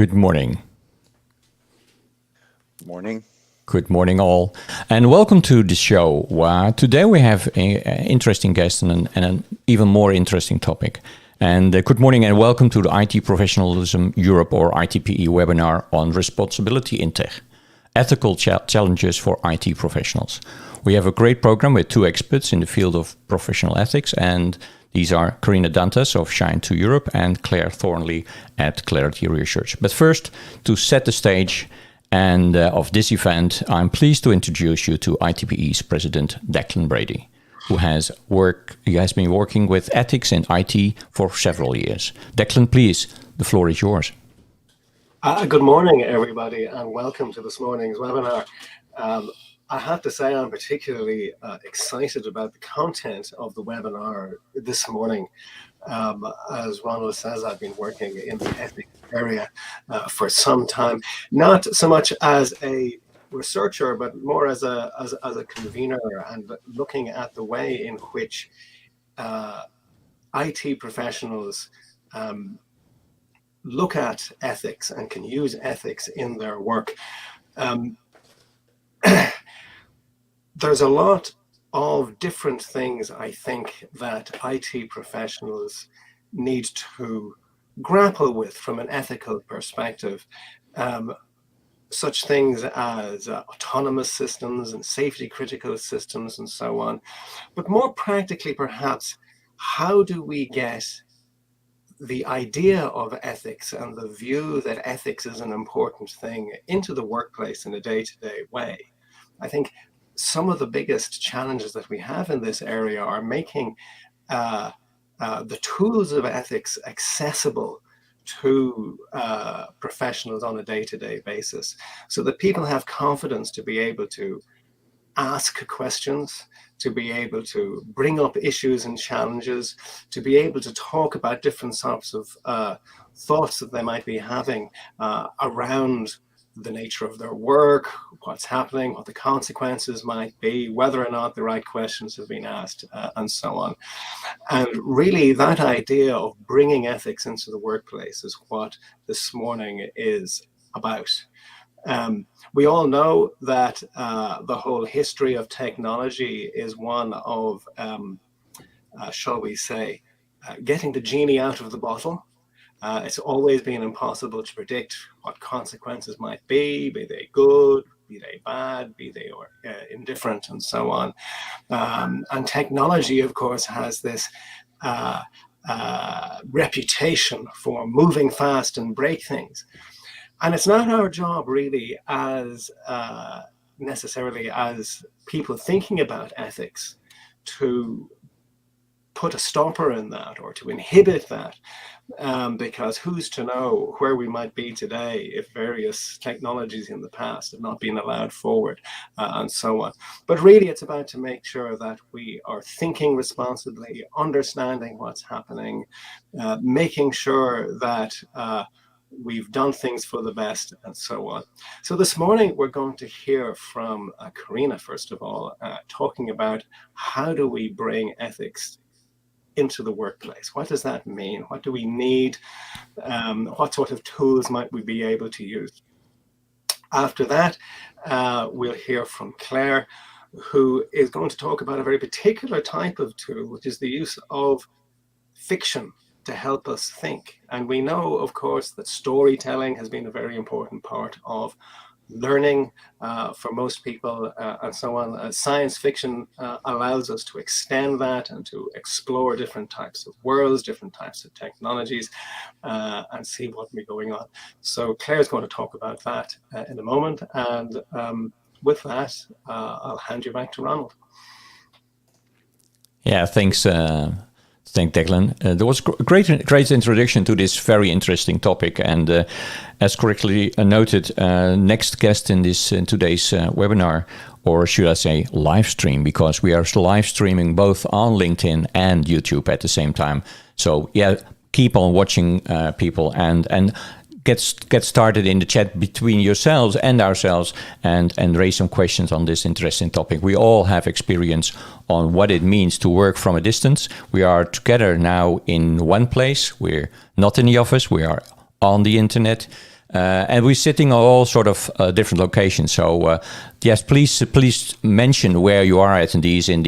Good morning. Morning. Good morning, all, and welcome to the show. Today we have an interesting guest and an even more interesting topic. And good morning and welcome to the IT Professionalism Europe or ITPE webinar on responsibility in tech, ethical challenges for IT professionals. We have a great program with two experts in the field of professional ethics, and these are Karina Dantas of Shine to Europe and Claire Thornley at Clarity Research. But first, to set the stage and of this event, I'm pleased to introduce you to ITPE's President Declan Brady, who has been working with ethics in IT for several years. Declan, please, the floor is yours. Good morning, everybody, and welcome to this morning's webinar. I have to say I'm particularly excited about the content of the webinar this morning. As Ronald says, I've been working in the ethics area for some time, not so much as a researcher, but more as a convener and looking at the way in which IT professionals look at ethics and can use ethics in their work. There's a lot of different things, I think, that IT professionals need to grapple with from an ethical perspective. Such things as autonomous systems and safety critical systems and so on. But more practically, perhaps, how do we get the idea of ethics and the view that ethics is an important thing into the workplace in a day-to-day way? I think some of the biggest challenges that we have in this area are making the tools of ethics accessible to professionals on a day-to-day basis, so that people have confidence to be able to ask questions, to be able to bring up issues and challenges, to be able to talk about different sorts of thoughts that they might be having around the nature of their work, what's happening, what the consequences might be, whether or not the right questions have been asked, and so on. And really, that idea of bringing ethics into the workplace is what this morning is about. We all know that the whole history of technology is one of, shall we say, getting the genie out of the bottle. It's always been impossible to predict what consequences might be they good, be they bad, be they indifferent, and so on. And technology, of course, has this reputation for moving fast and break things. And it's not our job really as necessarily as people thinking about ethics to put a stopper in that or to inhibit that, because who's to know where we might be today if various technologies in the past have not been allowed forward, and so on. But really it's about to make sure that we are thinking responsibly, understanding what's happening, making sure that we've done things for the best, and so on. So this morning we're going to hear from Karina, first of all, talking about how do we bring ethics into the workplace. What does that mean? What do we need? What sort of tools might we be able to use? After that, we'll hear from Claire, who is going to talk about a very particular type of tool, which is the use of fiction to help us think. And we know, of course, that storytelling has been a very important part of learning for most people, and so on. Science fiction allows us to extend that and to explore different types of worlds, different types of technologies, and see what may be going on. So Claire's going to talk about that in a moment. And with that, I'll hand you back to Ronald. Yeah, thanks. Thank Declan. There was a great introduction to this very interesting topic, and as correctly noted, next guest in today's webinar, or should I say live stream, because we are live streaming both on LinkedIn and YouTube at the same time. So yeah, keep on watching, people, and get started in the chat between yourselves and ourselves, and raise some questions on this interesting topic. We all have experience on what it means to work from a distance. We are together now in one place. We're not in the office. We are on the internet. And we're sitting on all sort of different locations. So yes, please mention where you are attendees in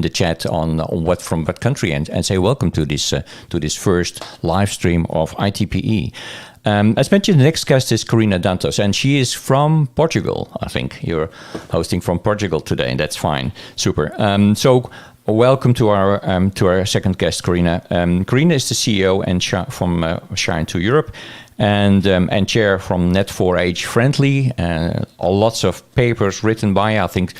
the chat on what from what country, and say welcome to this first live stream of ITPE. As mentioned, the next guest is Carina Dantas, and she is from Portugal. I think you're hosting from Portugal today, and that's fine. Super. So welcome to our second guest, Carina. Carina is the CEO and from Shine to Europe, and chair from Net4Age Friendly. Lots of papers written by, I think,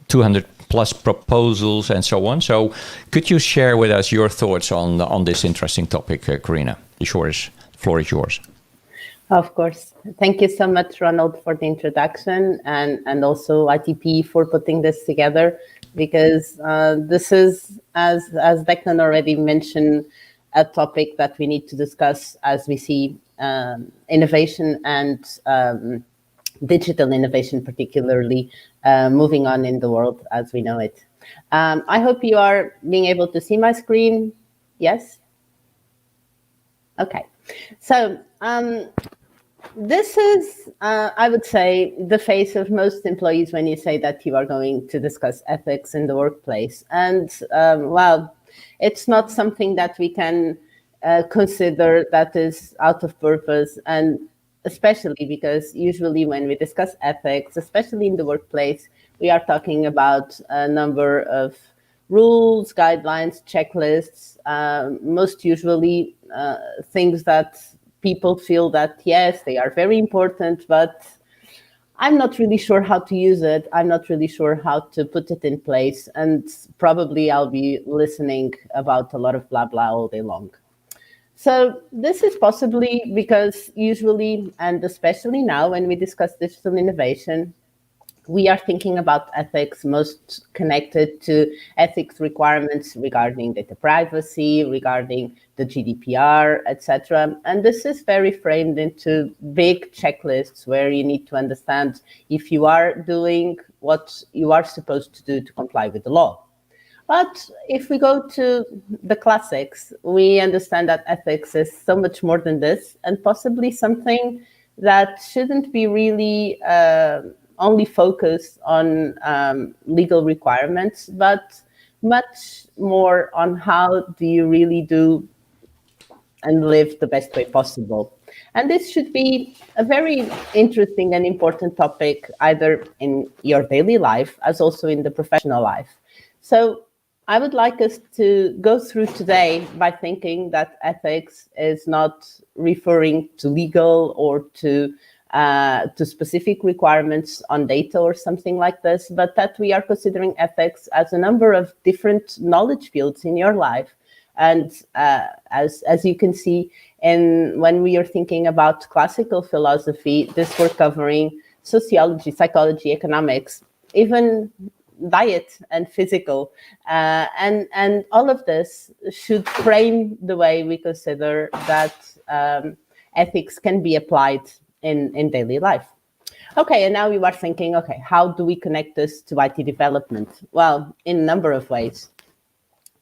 200 plus proposals and so on. So could you share with us your thoughts on this interesting topic, Carina? The floor is yours. Of course. Thank you so much, Ronald, for the introduction, and also ITP for putting this together, because this is, as Declan already mentioned, a topic that we need to discuss as we see innovation and digital innovation particularly moving on in the world as we know it. I hope you are being able to see my screen. Yes? Okay. So this is, I would say, the face of most employees when you say that you are going to discuss ethics in the workplace. And well, it's not something that we can consider that is out of purpose, and especially because usually when we discuss ethics, especially in the workplace, we are talking about a number of rules, guidelines, checklists, most usually things that people feel that, yes, they are very important, but I'm not really sure how to use it. I'm not really sure how to put it in place. And probably I'll be listening about a lot of blah, blah all day long. So this is possibly because usually, and especially now when we discuss digital innovation, we are thinking about ethics most connected to ethics requirements regarding data privacy, regarding the GDPR, etc. And this is very framed into big checklists where you need to understand if you are doing what you are supposed to do to comply with the law. But if we go to the classics, we understand that ethics is so much more than this, and possibly something that shouldn't be really only focused on legal requirements, but much more on how do you really do and live the best way possible. And this should be a very interesting and important topic, either in your daily life as also in the professional life. So I would like us to go through today by thinking that ethics is not referring to legal or to specific requirements on data or something like this, but that we are considering ethics as a number of different knowledge fields in your life. And as you can see, when we are thinking about classical philosophy, this we're covering sociology, psychology, economics, even diet and physical, and all of this should frame the way we consider that ethics can be applied in daily life. Okay, and now you are thinking, okay, how do we connect this to IT development? Well, in a number of ways.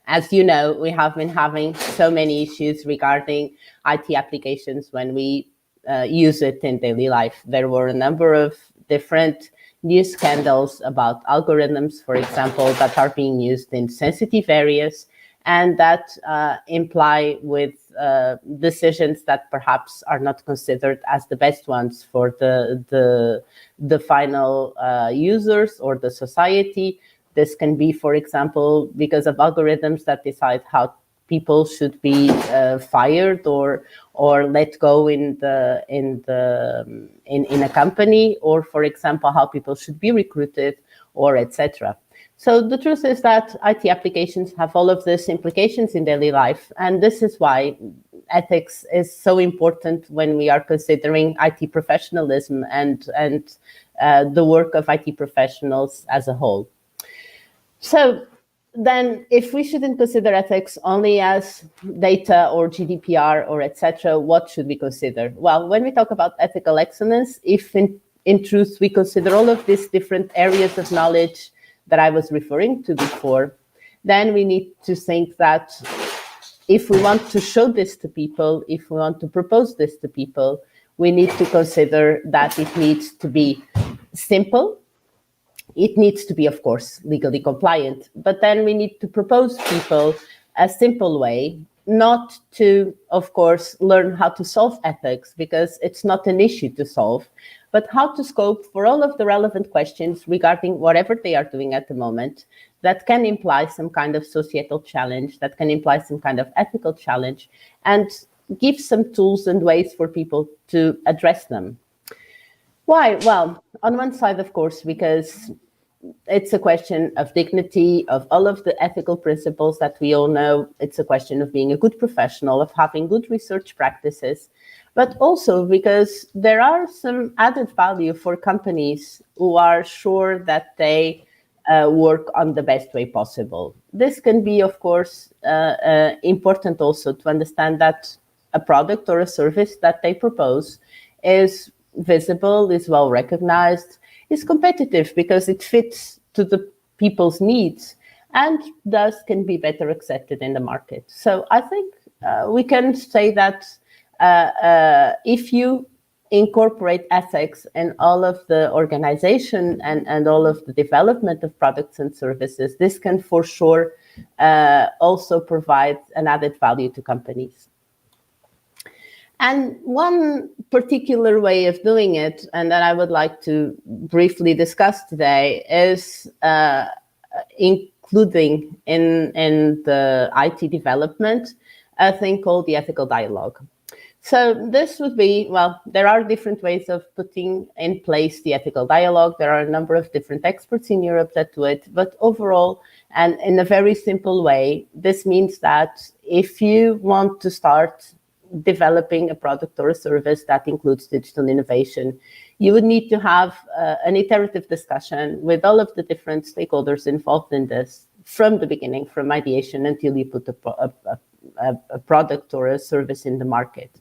As you know, we have been having so many issues regarding IT applications when we use it in daily life. There were a number of different news scandals about algorithms, for example, that are being used in sensitive areas and that imply with decisions that perhaps are not considered as the best ones for the final users or the society. This can be, for example, because of algorithms that decide how people should be fired or let go in a company, or, for example, how people should be recruited, or etc. So the truth is that IT applications have all of these implications in daily life, and this is why ethics is so important when we are considering IT professionalism and the work of IT professionals as a whole. So then, if we shouldn't consider ethics only as data or GDPR or etc., what should we consider? Well, when we talk about ethical excellence, if in truth we consider all of these different areas of knowledge that I was referring to before, then we need to think that if we want to show this to people, if we want to propose this to people, we need to consider that it needs to be simple. It needs to be, of course, legally compliant, but then we need to propose people a simple way, not to, of course, learn how to solve ethics, because it's not an issue to solve, but how to scope for all of the relevant questions regarding whatever they are doing at the moment that can imply some kind of societal challenge, that can imply some kind of ethical challenge, and give some tools and ways for people to address them. Why? Well, on one side, of course, because it's a question of dignity, of all of the ethical principles that we all know. It's a question of being a good professional, of having good research practices, but also because there are some added value for companies who are sure that they work on the best way possible. This can be, of course, important also to understand that a product or a service that they propose is visible, is well recognized, is competitive because it fits to the people's needs, and thus can be better accepted in the market. So I think we can say that if you incorporate ethics in all of the organization and all of the development of products and services, this can for sure also provide an added value to companies. And one particular way of doing it, and that I would like to briefly discuss today, is including in the IT development a thing called the ethical dialogue. So this would be, well, there are different ways of putting in place the ethical dialogue. There are a number of different experts in Europe that do it, but overall, and in a very simple way, this means that if you want to start developing a product or a service that includes digital innovation, you would need to have an iterative discussion with all of the different stakeholders involved in this from the beginning, from ideation until you put a product or a service in the market.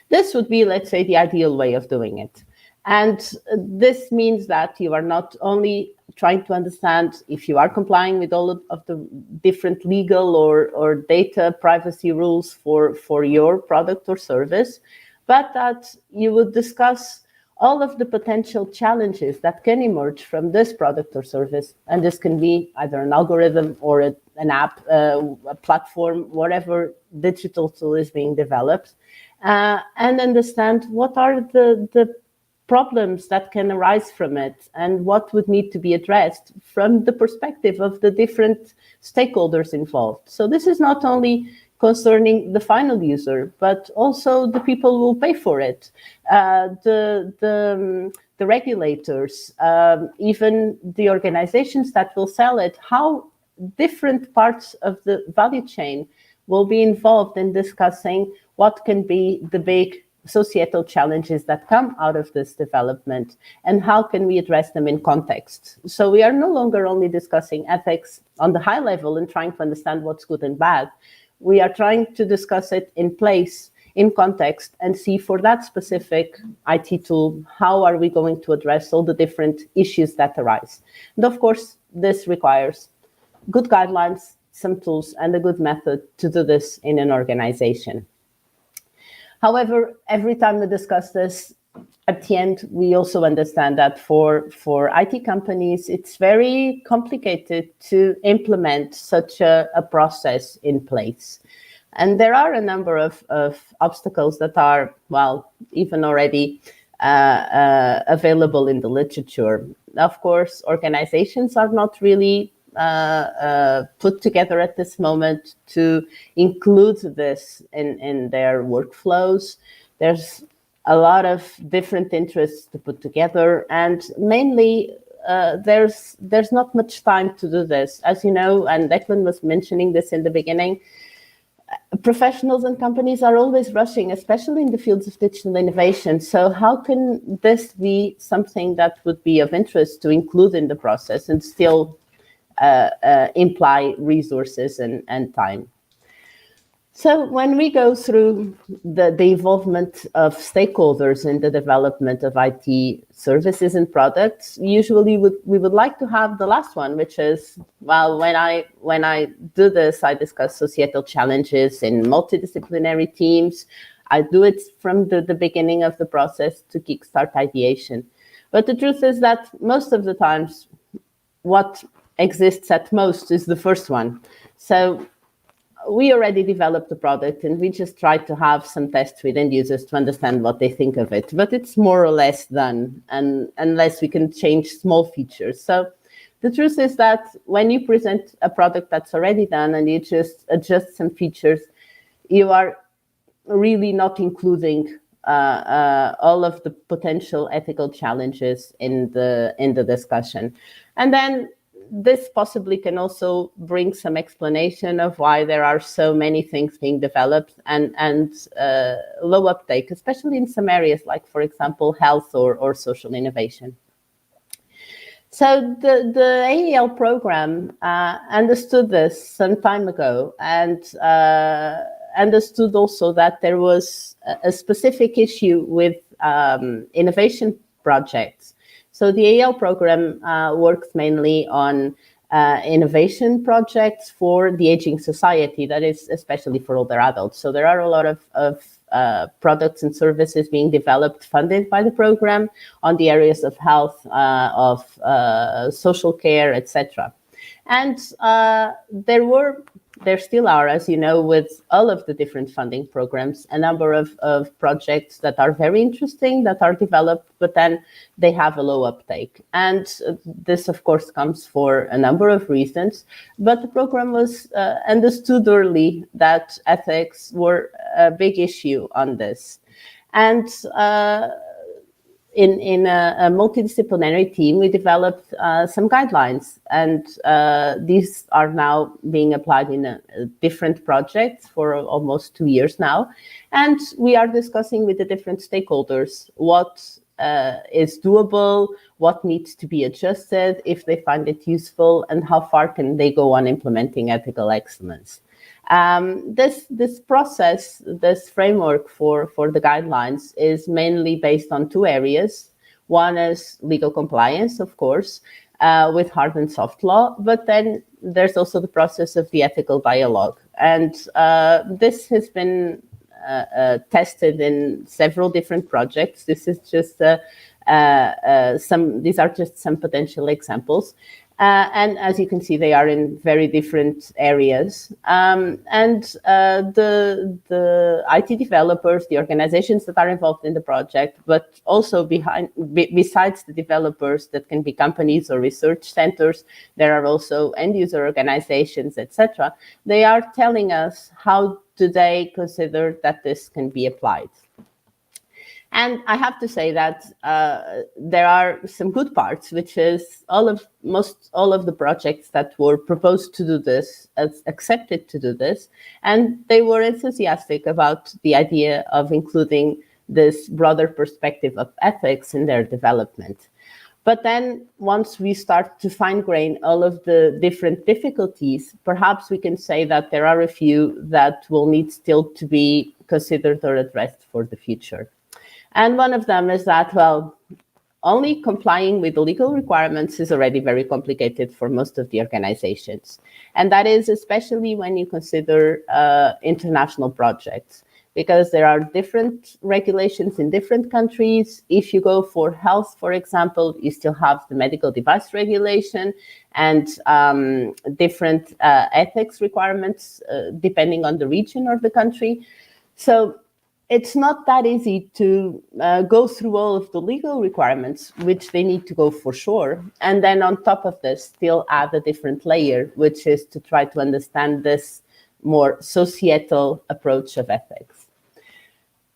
This would be, let's say, the ideal way of doing it. And this means that you are not only trying to understand if you are complying with all of the different legal or data privacy rules for your product or service, but that you would discuss all of the potential challenges that can emerge from this product or service. And this can be either an algorithm or an app, a platform, whatever digital tool is being developed, and understand what are the problems that can arise from it and what would need to be addressed from the perspective of the different stakeholders involved. So this is not only concerning the final user, but also the people who will pay for it, the regulators, even the organizations that will sell it, how different parts of the value chain will be involved in discussing what can be the big societal challenges that come out of this development and how can we address them in context. So we are no longer only discussing ethics on the high level and trying to understand what's good and bad. We are trying to discuss it in place, in context, and see for that specific IT tool, how are we going to address all the different issues that arise. And of course, this requires good guidelines, some tools, and a good method to do this in an organization. However, every time we discuss this, at the end, we also understand that for IT companies, it's very complicated to implement such a process in place. And there are a number of obstacles that are, well, even already available in the literature. Of course, organizations are not really put together at this moment to include this in their workflows. There's a lot of different interests to put together, and mainly there's not much time to do this. As you know, and Declan was mentioning this in the beginning, professionals and companies are always rushing, especially in the fields of digital innovation. So how can this be something that would be of interest to include in the process and still imply resources and time? So when we go through the involvement of stakeholders in the development of IT services and products, usually we would like to have the last one, which is, well, when I do this, I discuss societal challenges in multidisciplinary teams. I do it from the beginning of the process to kickstart ideation. But the truth is that most of the times, what exists at most is the first one. So we already developed the product and we just try to have some tests with end users to understand what they think of it. But it's more or less done, and unless we can change small features. So the truth is that when you present a product that's already done and you just adjust some features, you are really not including all of the potential ethical challenges in the discussion. And then this possibly can also bring some explanation of why there are so many things being developed and low uptake, especially in some areas like, for example, health or social innovation. So the AEL program understood this some time ago and understood also that there was a specific issue with innovation projects. So the AEL program works mainly on innovation projects for the aging society, that is especially for older adults. So there are a lot of products and services being developed, funded by the program on the areas of health, of social care, etc. And there still are, as you know, with all of the different funding programs, a number of projects that are very interesting, that are developed, but then they have a low uptake. And this, of course, comes for a number of reasons. But the program was understood early that ethics were a big issue on this. And in a multidisciplinary team, we developed some guidelines, and these are now being applied in different projects for almost 2 years now. And we are discussing with the different stakeholders what is doable, what needs to be adjusted, if they find it useful, and how far can they go on implementing ethical excellence. This process, this framework for the guidelines is mainly based on two areas. One is legal compliance, of course, with hard and soft law, but then there's also the process of the ethical dialogue. And this has been tested in several different projects. This is just these are just some potential examples. And as you can see, they are in very different areas. The IT developers, the organizations that are involved in the project, but also besides the developers, that can be companies or research centers, there are also end user organizations, etc. They are telling us how do they consider that this can be applied. And I have to say that there are some good parts, which is almost all of the projects that were proposed to do this, accepted to do this, and they were enthusiastic about the idea of including this broader perspective of ethics in their development. But then once we start to fine-grain all of the different difficulties, perhaps we can say that there are a few that will need still to be considered or addressed for the future. And one of them is that, well, only complying with the legal requirements is already very complicated for most of the organizations. And that is especially when you consider international projects, because there are different regulations in different countries. If you go for health, for example, you still have the medical device regulation and different ethics requirements depending on the region or the country. So it's not that easy to go through all of the legal requirements, which they need to go for sure. And then on top of this, still add a different layer, which is to try to understand this more societal approach of ethics.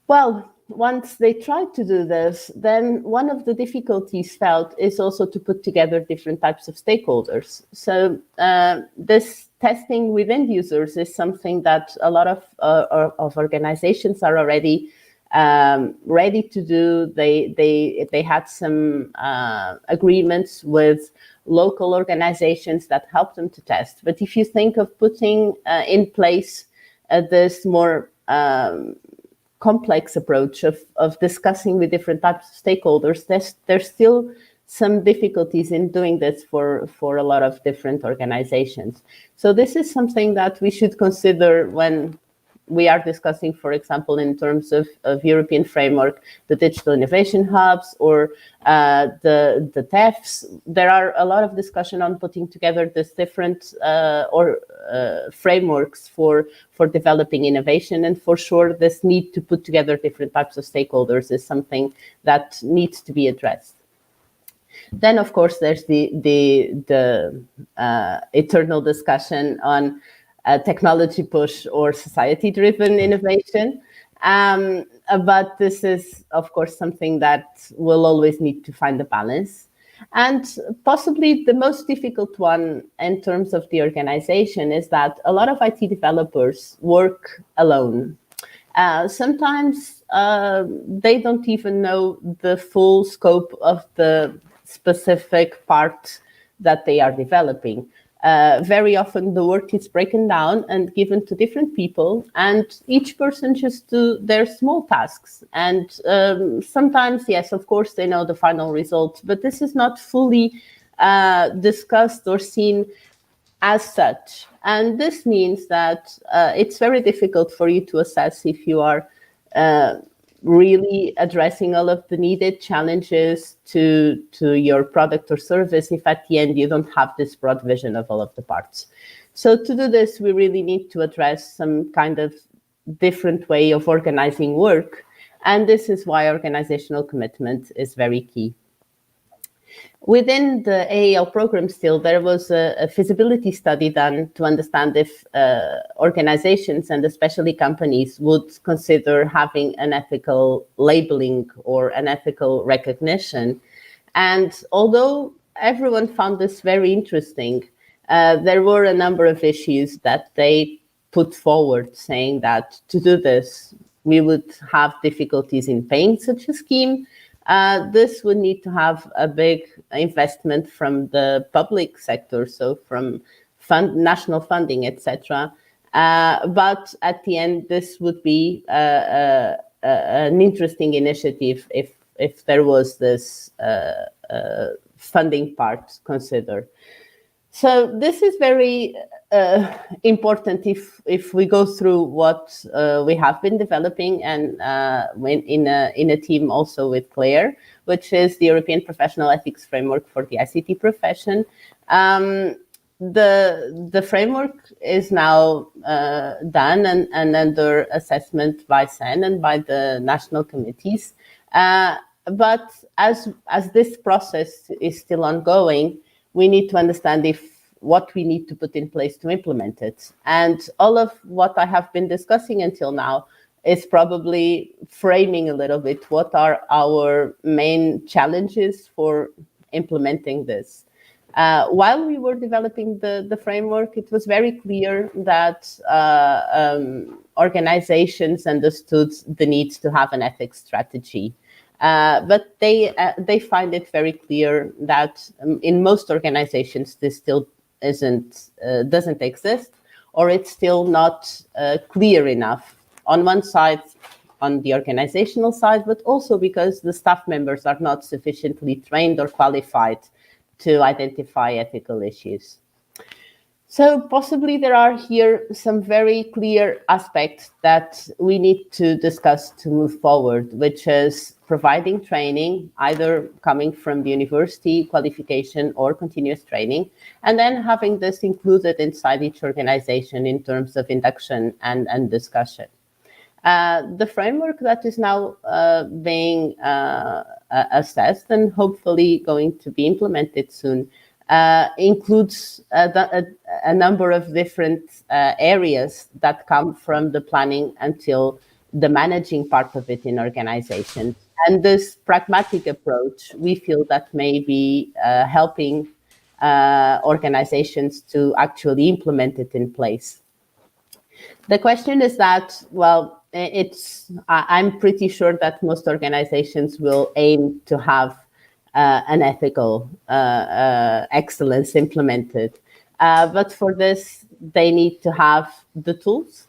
Well, once they tried to do this, then one of the difficulties felt is also to put together different types of stakeholders. So this testing with end users is something that a lot of organizations are already ready to do. They had some agreements with local organizations that help them to test. But if you think of putting in place this more complex approach of discussing with different types of stakeholders, there's still some difficulties in doing this for a lot of different organizations. So this is something that we should consider when we are discussing, for example, in terms of European framework, the digital innovation hubs or the TEFs. There are a lot of discussion on putting together these different frameworks for developing innovation. And for sure, this need to put together different types of stakeholders is something that needs to be addressed. Then, of course, there's the eternal discussion on technology push or society-driven innovation. But this is, of course, something that will always need to find a balance. And possibly the most difficult one in terms of the organization is that a lot of IT developers work alone. Sometimes they don't even know the full scope of the specific part that they are developing. Very often the work is broken down and given to different people, and each person just do their small tasks. And sometimes, yes, of course, they know the final result, but this is not fully discussed or seen as such. And this means that it's very difficult for you to assess if you are really addressing all of the needed challenges to your product or service if at the end you don't have this broad vision of all of the parts. So to do this, we really need to address some kind of different way of organizing work. And this is why organizational commitment is very key. Within the AAL program still, there was a feasibility study done to understand if organizations and especially companies would consider having an ethical labeling or an ethical recognition. And although everyone found this very interesting, there were a number of issues that they put forward saying that to do this, we would have difficulties in paying such a scheme. This would need to have a big investment from the public sector, so from national funding, etc. But at the end, this would be an interesting initiative if there was this funding part considered. So this is very important if we go through what we have been developing and in a team also with Claire, which is the European Professional Ethics Framework for the ICT profession. The framework is now done and under assessment by SEN and by the national committees. But as this process is still ongoing, we need to understand what we need to put in place to implement it. And all of what I have been discussing until now is probably framing a little bit what are our main challenges for implementing this. While we were developing the framework, it was very clear that organizations understood the need to have an ethics strategy. But they find it very clear that in most organizations this still doesn't exist, or it's still not clear enough. On one side, on the organizational side, but also because the staff members are not sufficiently trained or qualified to identify ethical issues. So possibly there are here some very clear aspects that we need to discuss to move forward, which is providing training, either coming from the university qualification or continuous training, and then having this included inside each organization in terms of induction and discussion. The framework that is now being assessed and hopefully going to be implemented soon includes a number of different areas that come from the planning until the managing part of it in organizations. And this pragmatic approach, we feel that may be helping organizations to actually implement it in place. The question is that, well, I'm pretty sure that most organizations will aim to have an ethical excellence implemented. But for this, they need to have the tools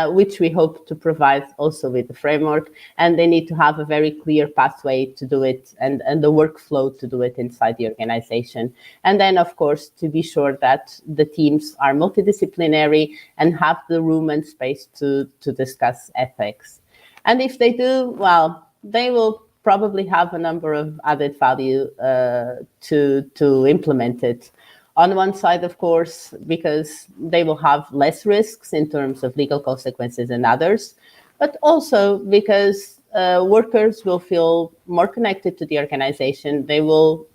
which we hope to provide also with the framework. And they need to have a very clear pathway to do it and the workflow to do it inside the organization. And then, of course, to be sure that the teams are multidisciplinary and have the room and space to discuss ethics. And if they do, well, they will probably have a number of added value to implement it. On one side, of course, because they will have less risks in terms of legal consequences than others, but also because workers will feel more connected to the organization. They will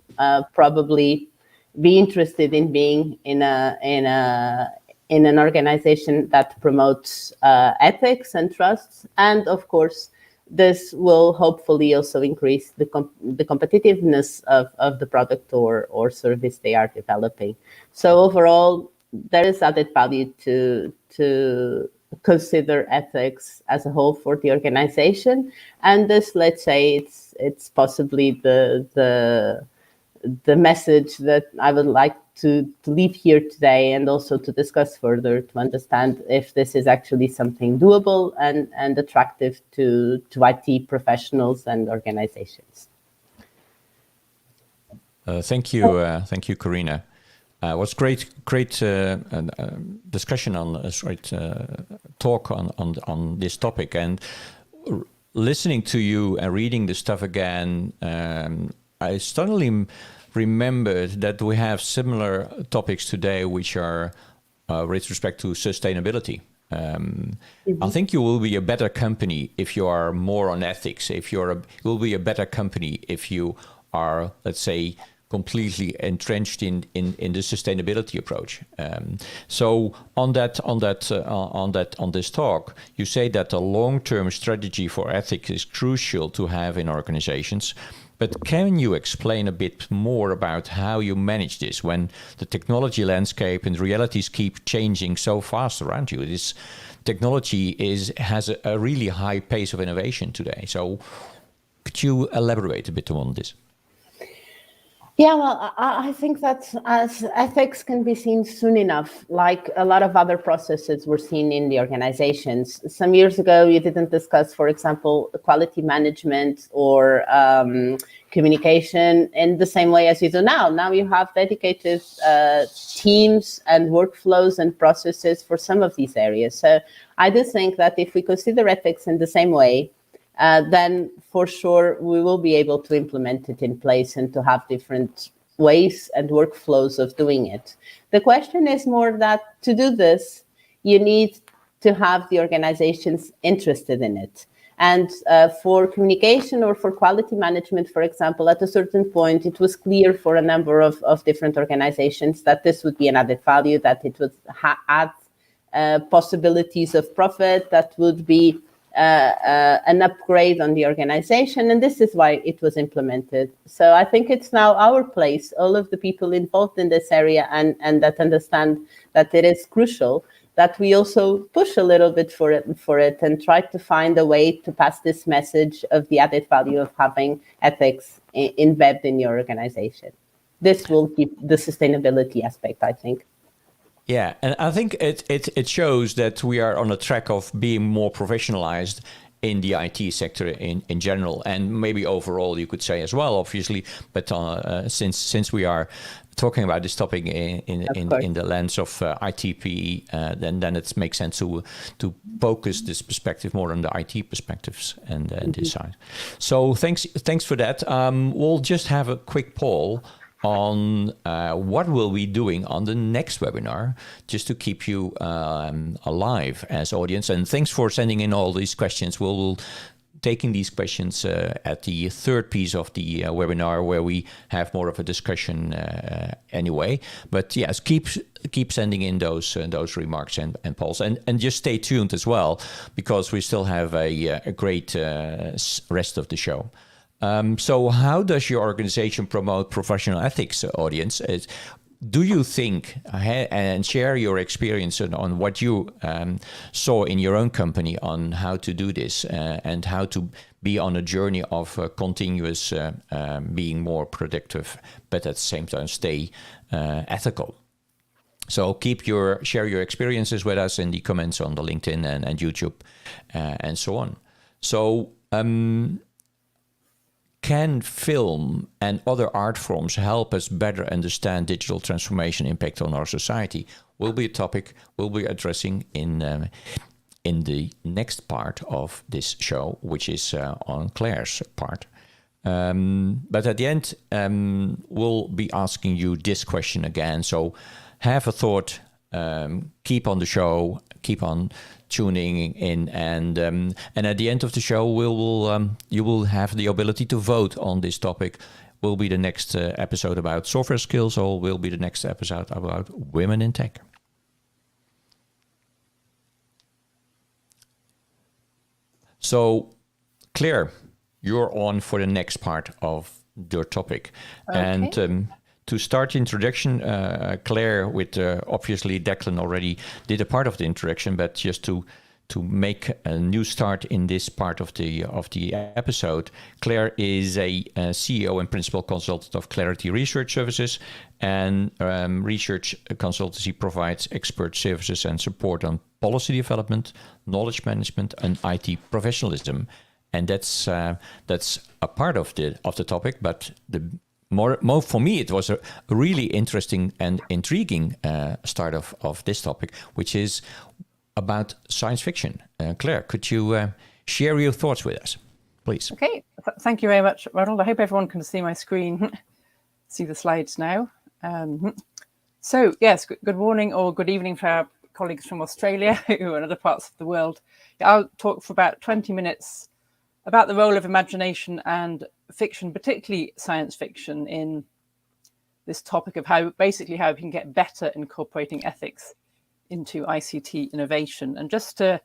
probably be interested in being in an organization that promotes ethics and trusts, and of course, this will hopefully also increase the competitiveness of the product or service they are developing. So overall, there is added value to consider ethics as a whole for the organization. And this, let's say, it's possibly the message that I would like to leave here today, and also to discuss further to understand if this is actually something doable and attractive to IT professionals and organizations. Thank you, Corina. Was great discussion on talk on this topic, and listening to you and reading the stuff again, I suddenly remembered that we have similar topics today, which are with respect to sustainability. I think you will be a better company if you are more on ethics. You will be a better company if you are, let's say, completely entrenched in the sustainability approach. So on this talk, you say that a long-term strategy for ethics is crucial to have in organizations. But can you explain a bit more about how you manage this when the technology landscape and realities keep changing so fast around you? This technology has a really high pace of innovation today. So could you elaborate a bit on this? Yeah, well, I think that as ethics can be seen soon enough, like a lot of other processes were seen in the organizations. Some years ago, you didn't discuss, for example, quality management or communication in the same way as you do now. Now you have dedicated teams and workflows and processes for some of these areas. So I do think that if we consider ethics in the same way, then for sure we will be able to implement it in place and to have different ways and workflows of doing it. The question is more that to do this, you need to have the organizations interested in it. And for communication or for quality management, for example, at a certain point, it was clear for a number of different organizations that this would be an added value, that it would add possibilities of profit, that would be an upgrade on the organization, and this is why it was implemented. So I think it's now our place, all of the people involved in this area and that understand that it is crucial, that we also push a little bit for it and try to find a way to pass this message of the added value of having ethics embedded in your organization. This will keep the sustainability aspect, I think. Yeah, and I think it shows that we are on a track of being more professionalized in the IT sector in general, and maybe overall you could say as well, obviously. But since we are talking about this topic in the lens of ITP, then it makes sense to focus this perspective more on the IT perspectives and this side. So thanks for that. We'll just have a quick poll on what we'll be doing on the next webinar, just to keep you alive as audience. And thanks for sending in all these questions. We'll taking these questions at the third piece of the webinar, where we have more of a discussion anyway. But yes, keep sending in those remarks and polls, and just stay tuned as well, because we still have a great rest of the show. So how does your organization promote professional ethics, audience? Do you think, and share your experience on what you saw in your own company on how to do this and how to be on a journey of continuous being more productive, but at the same time stay ethical? So share your experiences with us in the comments on the LinkedIn and YouTube and so on. So can film and other art forms help us better understand digital transformation impact on our society? Will be a topic we'll be addressing in the next part of this show, which is on Claire's part. But at the end, we'll be asking you this question again. So have a thought, keep on the show, keep on tuning in, and at the end of the show, you will have the ability to vote on this topic. Will be the next episode about software skills, or will be the next episode about women in tech. So, Claire, you're on for the next part of your topic. Okay. And to start the introduction, Claire, with obviously Declan already did a part of the introduction, but just to make a new start in this part of the episode, Claire is a CEO and principal consultant of Clarity Research Services, and research consultancy provides expert services and support on policy development, knowledge management, and IT professionalism. And that's a part of the topic, but more for me, it was a really interesting and intriguing start of this topic, which is about science fiction. Claire, could you share your thoughts with us, please? Okay, thank you very much, Ronald. I hope everyone can see my screen, see the slides now. So yes, good morning or good evening for our colleagues from Australia who are in other parts of the world. I'll talk for about 20 minutes about the role of imagination and fiction, particularly science fiction, in this topic of how we can get better incorporating ethics into ICT innovation. And just to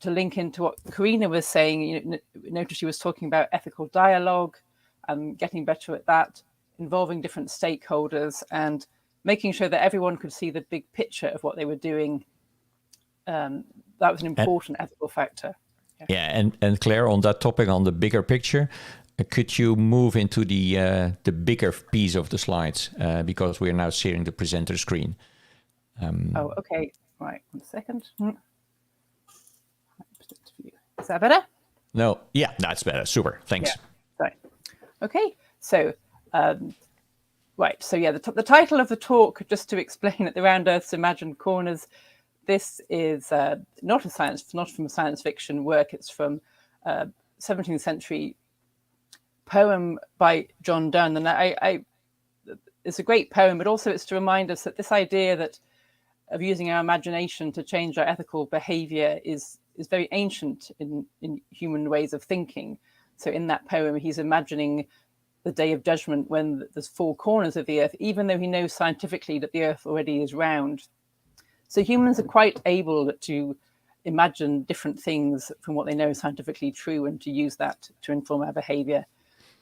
link into what Karina was saying, notice she was talking about ethical dialogue and getting better at that, involving different stakeholders and making sure that everyone could see the big picture of what they were doing. That was an important ethical factor. Yeah, and Claire, on that topic, on the bigger picture, could you move into the bigger piece of the slides, because we are now sharing the presenter screen. Oh, okay. Right, 1 second. Is that better? No, yeah, that's better. Super, thanks. Yeah. Sorry. Okay, so right, so yeah, the title of the talk, just to explain it, the Round Earth's Imagined Corners. This is not from a science fiction work. It's from 17th century poem by John Donne, and it's a great poem. But also, it's to remind us that this idea of using our imagination to change our ethical behaviour is very ancient in human ways of thinking. So, in that poem, he's imagining the day of judgment when there's 4 corners of the earth, even though he knows scientifically that the earth already is round. So humans are quite able to imagine different things from what they know is scientifically true and to use that to inform our behaviour.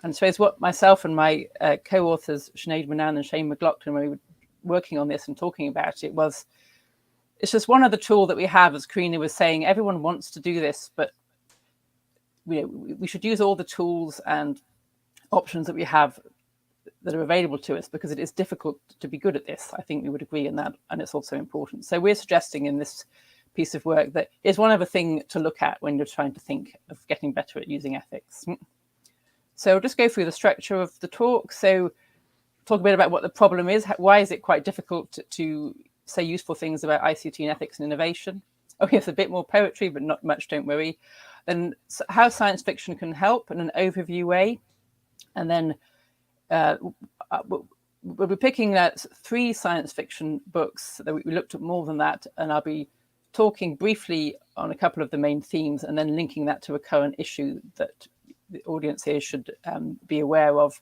And so it's what myself and my co-authors, Sinead Manan and Shane McLaughlin, when we were working on this and talking about it, it's just one other tool that we have, as Karina was saying. Everyone wants to do this, but we should use all the tools and options that we have that are available to us, because it is difficult to be good at this. I think we would agree in that, and it's also important. So we're suggesting in this piece of work that is one other thing to look at when you're trying to think of getting better at using ethics. So I'll just go through the structure of the talk. So talk a bit about what the problem is. Why is it quite difficult to say useful things about ICT and ethics and innovation? Oh yes, a bit more poetry, but not much, don't worry. Then how science fiction can help in an overview way. And then we'll be picking 3 science fiction books that we looked at more than that, and I'll be talking briefly on a couple of the main themes and then linking that to a current issue that the audience here should be aware of.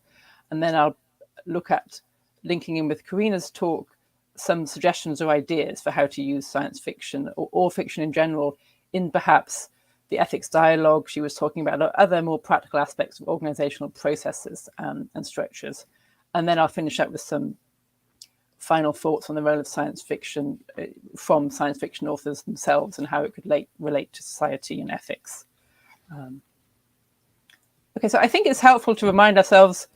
And then I'll look at, linking in with Karina's talk, some suggestions or ideas for how to use science fiction or fiction in general in perhaps the ethics dialogue she was talking about, or other more practical aspects of organizational processes and structures. And then I'll finish up with some final thoughts on the role of science fiction from science fiction authors themselves and how it could relate to society and ethics. Okay, so I think it's helpful to remind ourselves,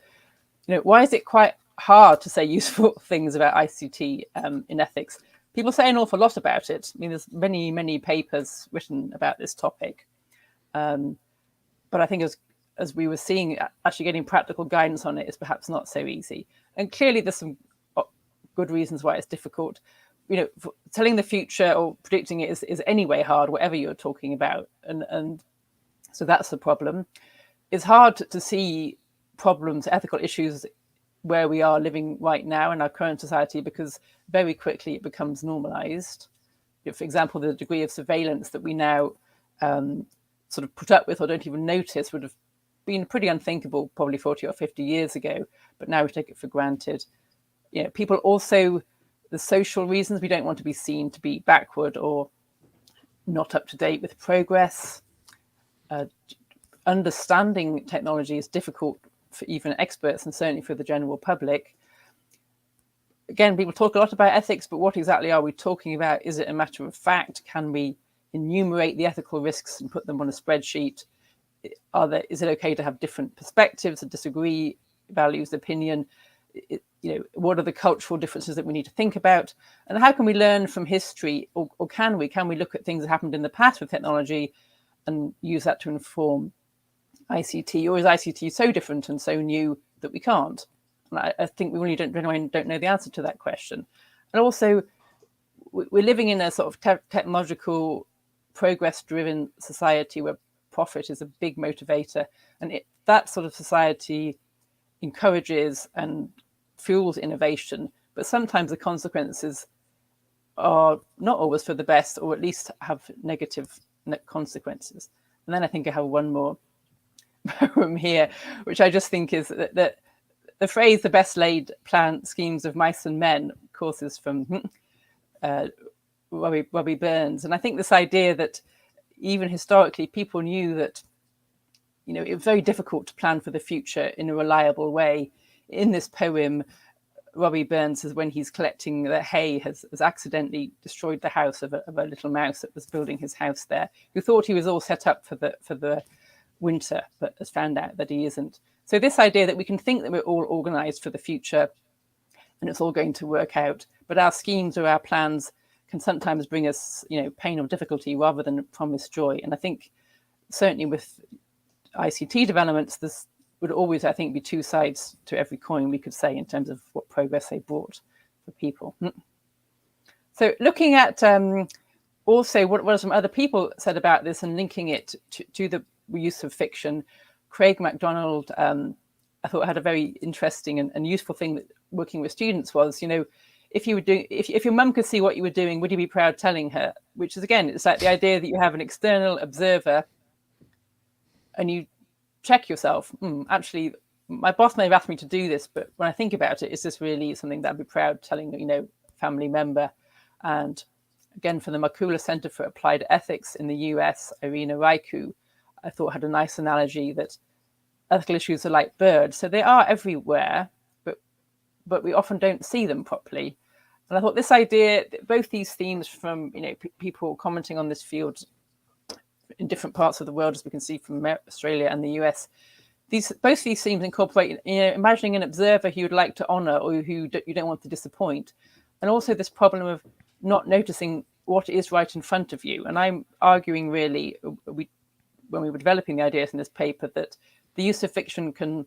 why is it quite hard to say useful things about ICT in ethics. People say an awful lot about it. I mean, there's many papers written about this topic. But I think as we were seeing, actually getting practical guidance on it is perhaps not so easy. And clearly there's some good reasons why it's difficult. Telling the future or predicting it is anyway hard, whatever you're talking about. And so that's the problem. It's hard to see problems, ethical issues where we are living right now in our current society, because very quickly it becomes normalized. For example, the degree of surveillance that we now sort of put up with or don't even notice would have been pretty unthinkable probably 40 or 50 years ago, but now we take it for granted. People also, the social reasons, we don't want to be seen to be backward or not up to date with progress. Understanding technology is difficult for even experts and certainly for the general public. Again, people talk a lot about ethics, but what exactly are we talking about? Is it a matter of fact? Can we enumerate the ethical risks and put them on a spreadsheet? Is it okay to have different perspectives and disagree, values, opinion? What are the cultural differences that we need to think about? And how can we learn from history, or can we look at things that happened in the past with technology and use that to inform ICT? Or is ICT so different and so new that we can't? And I think we really don't know the answer to that question. And also, we're living in a sort of technological, progress-driven society where profit is a big motivator. And that sort of society encourages and fuels innovation, but sometimes the consequences are not always for the best, or at least have negative consequences. And then I think I have one more poem here, which I just think is that the phrase "the best laid plan schemes of mice and men," of course, is from Robbie Burns. And I think this idea that even historically people knew that it was very difficult to plan for the future in a reliable way. In this poem, Robbie Burns says when he's collecting the hay has accidentally destroyed the house of a little mouse that was building his house there, who thought he was all set up for the winter, but has found out that he isn't. So this idea that we can think that we're all organized for the future and it's all going to work out, but our schemes or our plans can sometimes bring us, pain or difficulty rather than promise joy. And I think certainly with ICT developments, this would always, I think, be two sides to every coin, we could say, in terms of what progress they brought for people. So looking at also what some other people said about this and linking it to the use of fiction, Craig MacDonald, I thought had a very interesting and useful thing that working with students was, if your mum could see what you were doing, would you be proud telling her? Which is, again, it's like the idea that you have an external observer and you check yourself, actually, my boss may have asked me to do this, but when I think about it, is this really something that I'd be proud telling, a family member? And again, from the Markula Center for Applied Ethics in the US, Irina Raiku, I thought had a nice analogy that ethical issues are like birds. So they are everywhere, but we often don't see them properly. And I thought this idea, both these themes from, people commenting on this field in different parts of the world, as we can see from Australia and the US, both these themes incorporate, imagining an observer who you'd like to honor or who you don't want to disappoint. And also this problem of not noticing what is right in front of you. And I'm arguing really, when we were developing the ideas in this paper, that the use of fiction can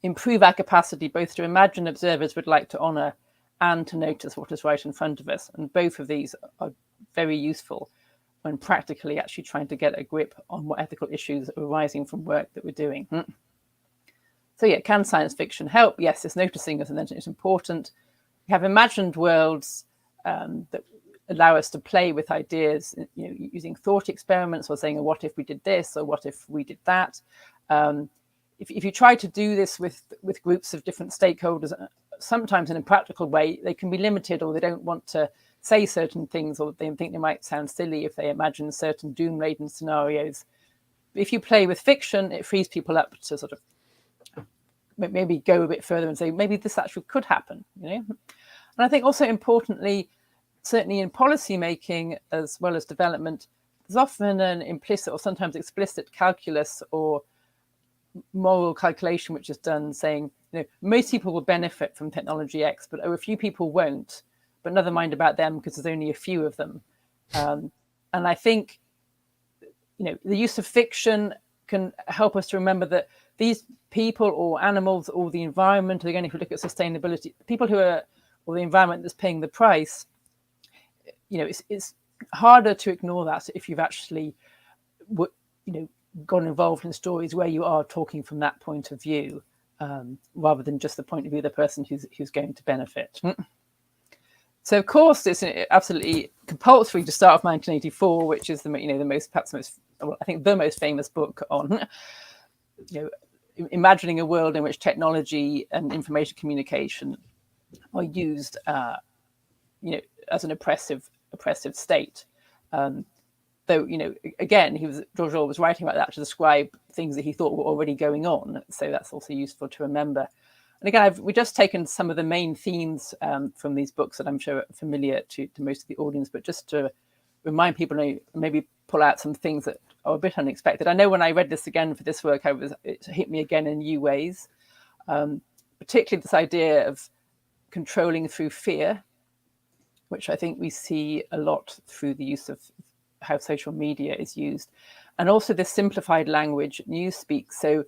improve our capacity both to imagine observers we'd like to honor and to notice what is right in front of us. And both of these are very useful when practically actually trying to get a grip on what ethical issues are arising from work that we're doing. So yeah, can science fiction help? Yes, it's noticing us, and then it's important. We have imagined worlds that allow us to play with ideas, using thought experiments, or saying, what if we did this, or what if we did that? If you try to do this with groups of different stakeholders, sometimes in a practical way, they can be limited, or they don't want to say certain things, or they think they might sound silly if they imagine certain doom-laden scenarios. But if you play with fiction, it frees people up to sort of maybe go a bit further and say, maybe this actually could happen, And I think also importantly, certainly in policy making as well as development, there's often an implicit or sometimes explicit calculus or moral calculation which is done saying, most people will benefit from technology X, but a few people won't, but never mind about them because there's only a few of them. And I think, the use of fiction can help us to remember that these people or animals or the environment, again, if you look at sustainability, people who are, or the environment that's paying the price, it's harder to ignore that if you've actually, got involved in stories where you are talking from that point of view, rather than just the point of view of the person who's going to benefit. So, of course, it's absolutely compulsory to start with 1984, which is the most famous book on, imagining a world in which technology and information communication are used, as an oppressive state. Though, again, George Orwell was writing about that to describe things that he thought were already going on. So that's also useful to remember. And again, we've just taken some of the main themes from these books that I'm sure are familiar to most of the audience, but just to remind people, maybe pull out some things that are a bit unexpected. I know when I read this again for this work, it hit me again in new ways, particularly this idea of controlling through fear, which I think we see a lot through the use of how social media is used, and also this simplified language, newspeak. So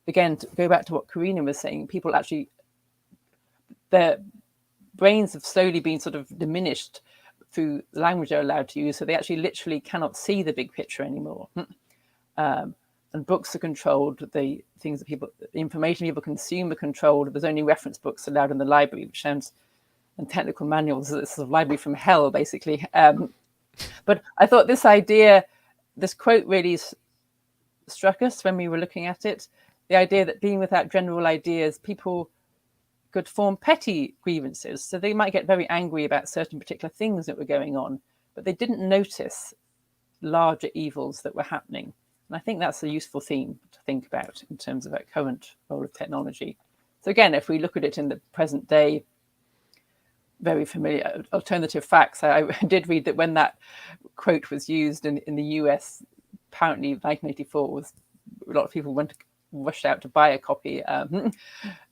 again, to go back to what Karina was saying, people actually, their brains have slowly been sort of diminished through the language they're allowed to use, so they actually literally cannot see the big picture anymore. And books are controlled, the information people consume are controlled. There's only reference books allowed in the library, which sounds, and technical manuals, it's sort of library from hell, basically. But I thought this quote really struck us when we were looking at it. The idea that being without general ideas, people could form petty grievances. So they might get very angry about certain particular things that were going on, but they didn't notice larger evils that were happening. And I think that's a useful theme to think about in terms of our current role of technology. So again, if we look at it in the present day, very familiar alternative facts. I did read that when that quote was used in the US, apparently 1984 a lot of people rushed out to buy a copy.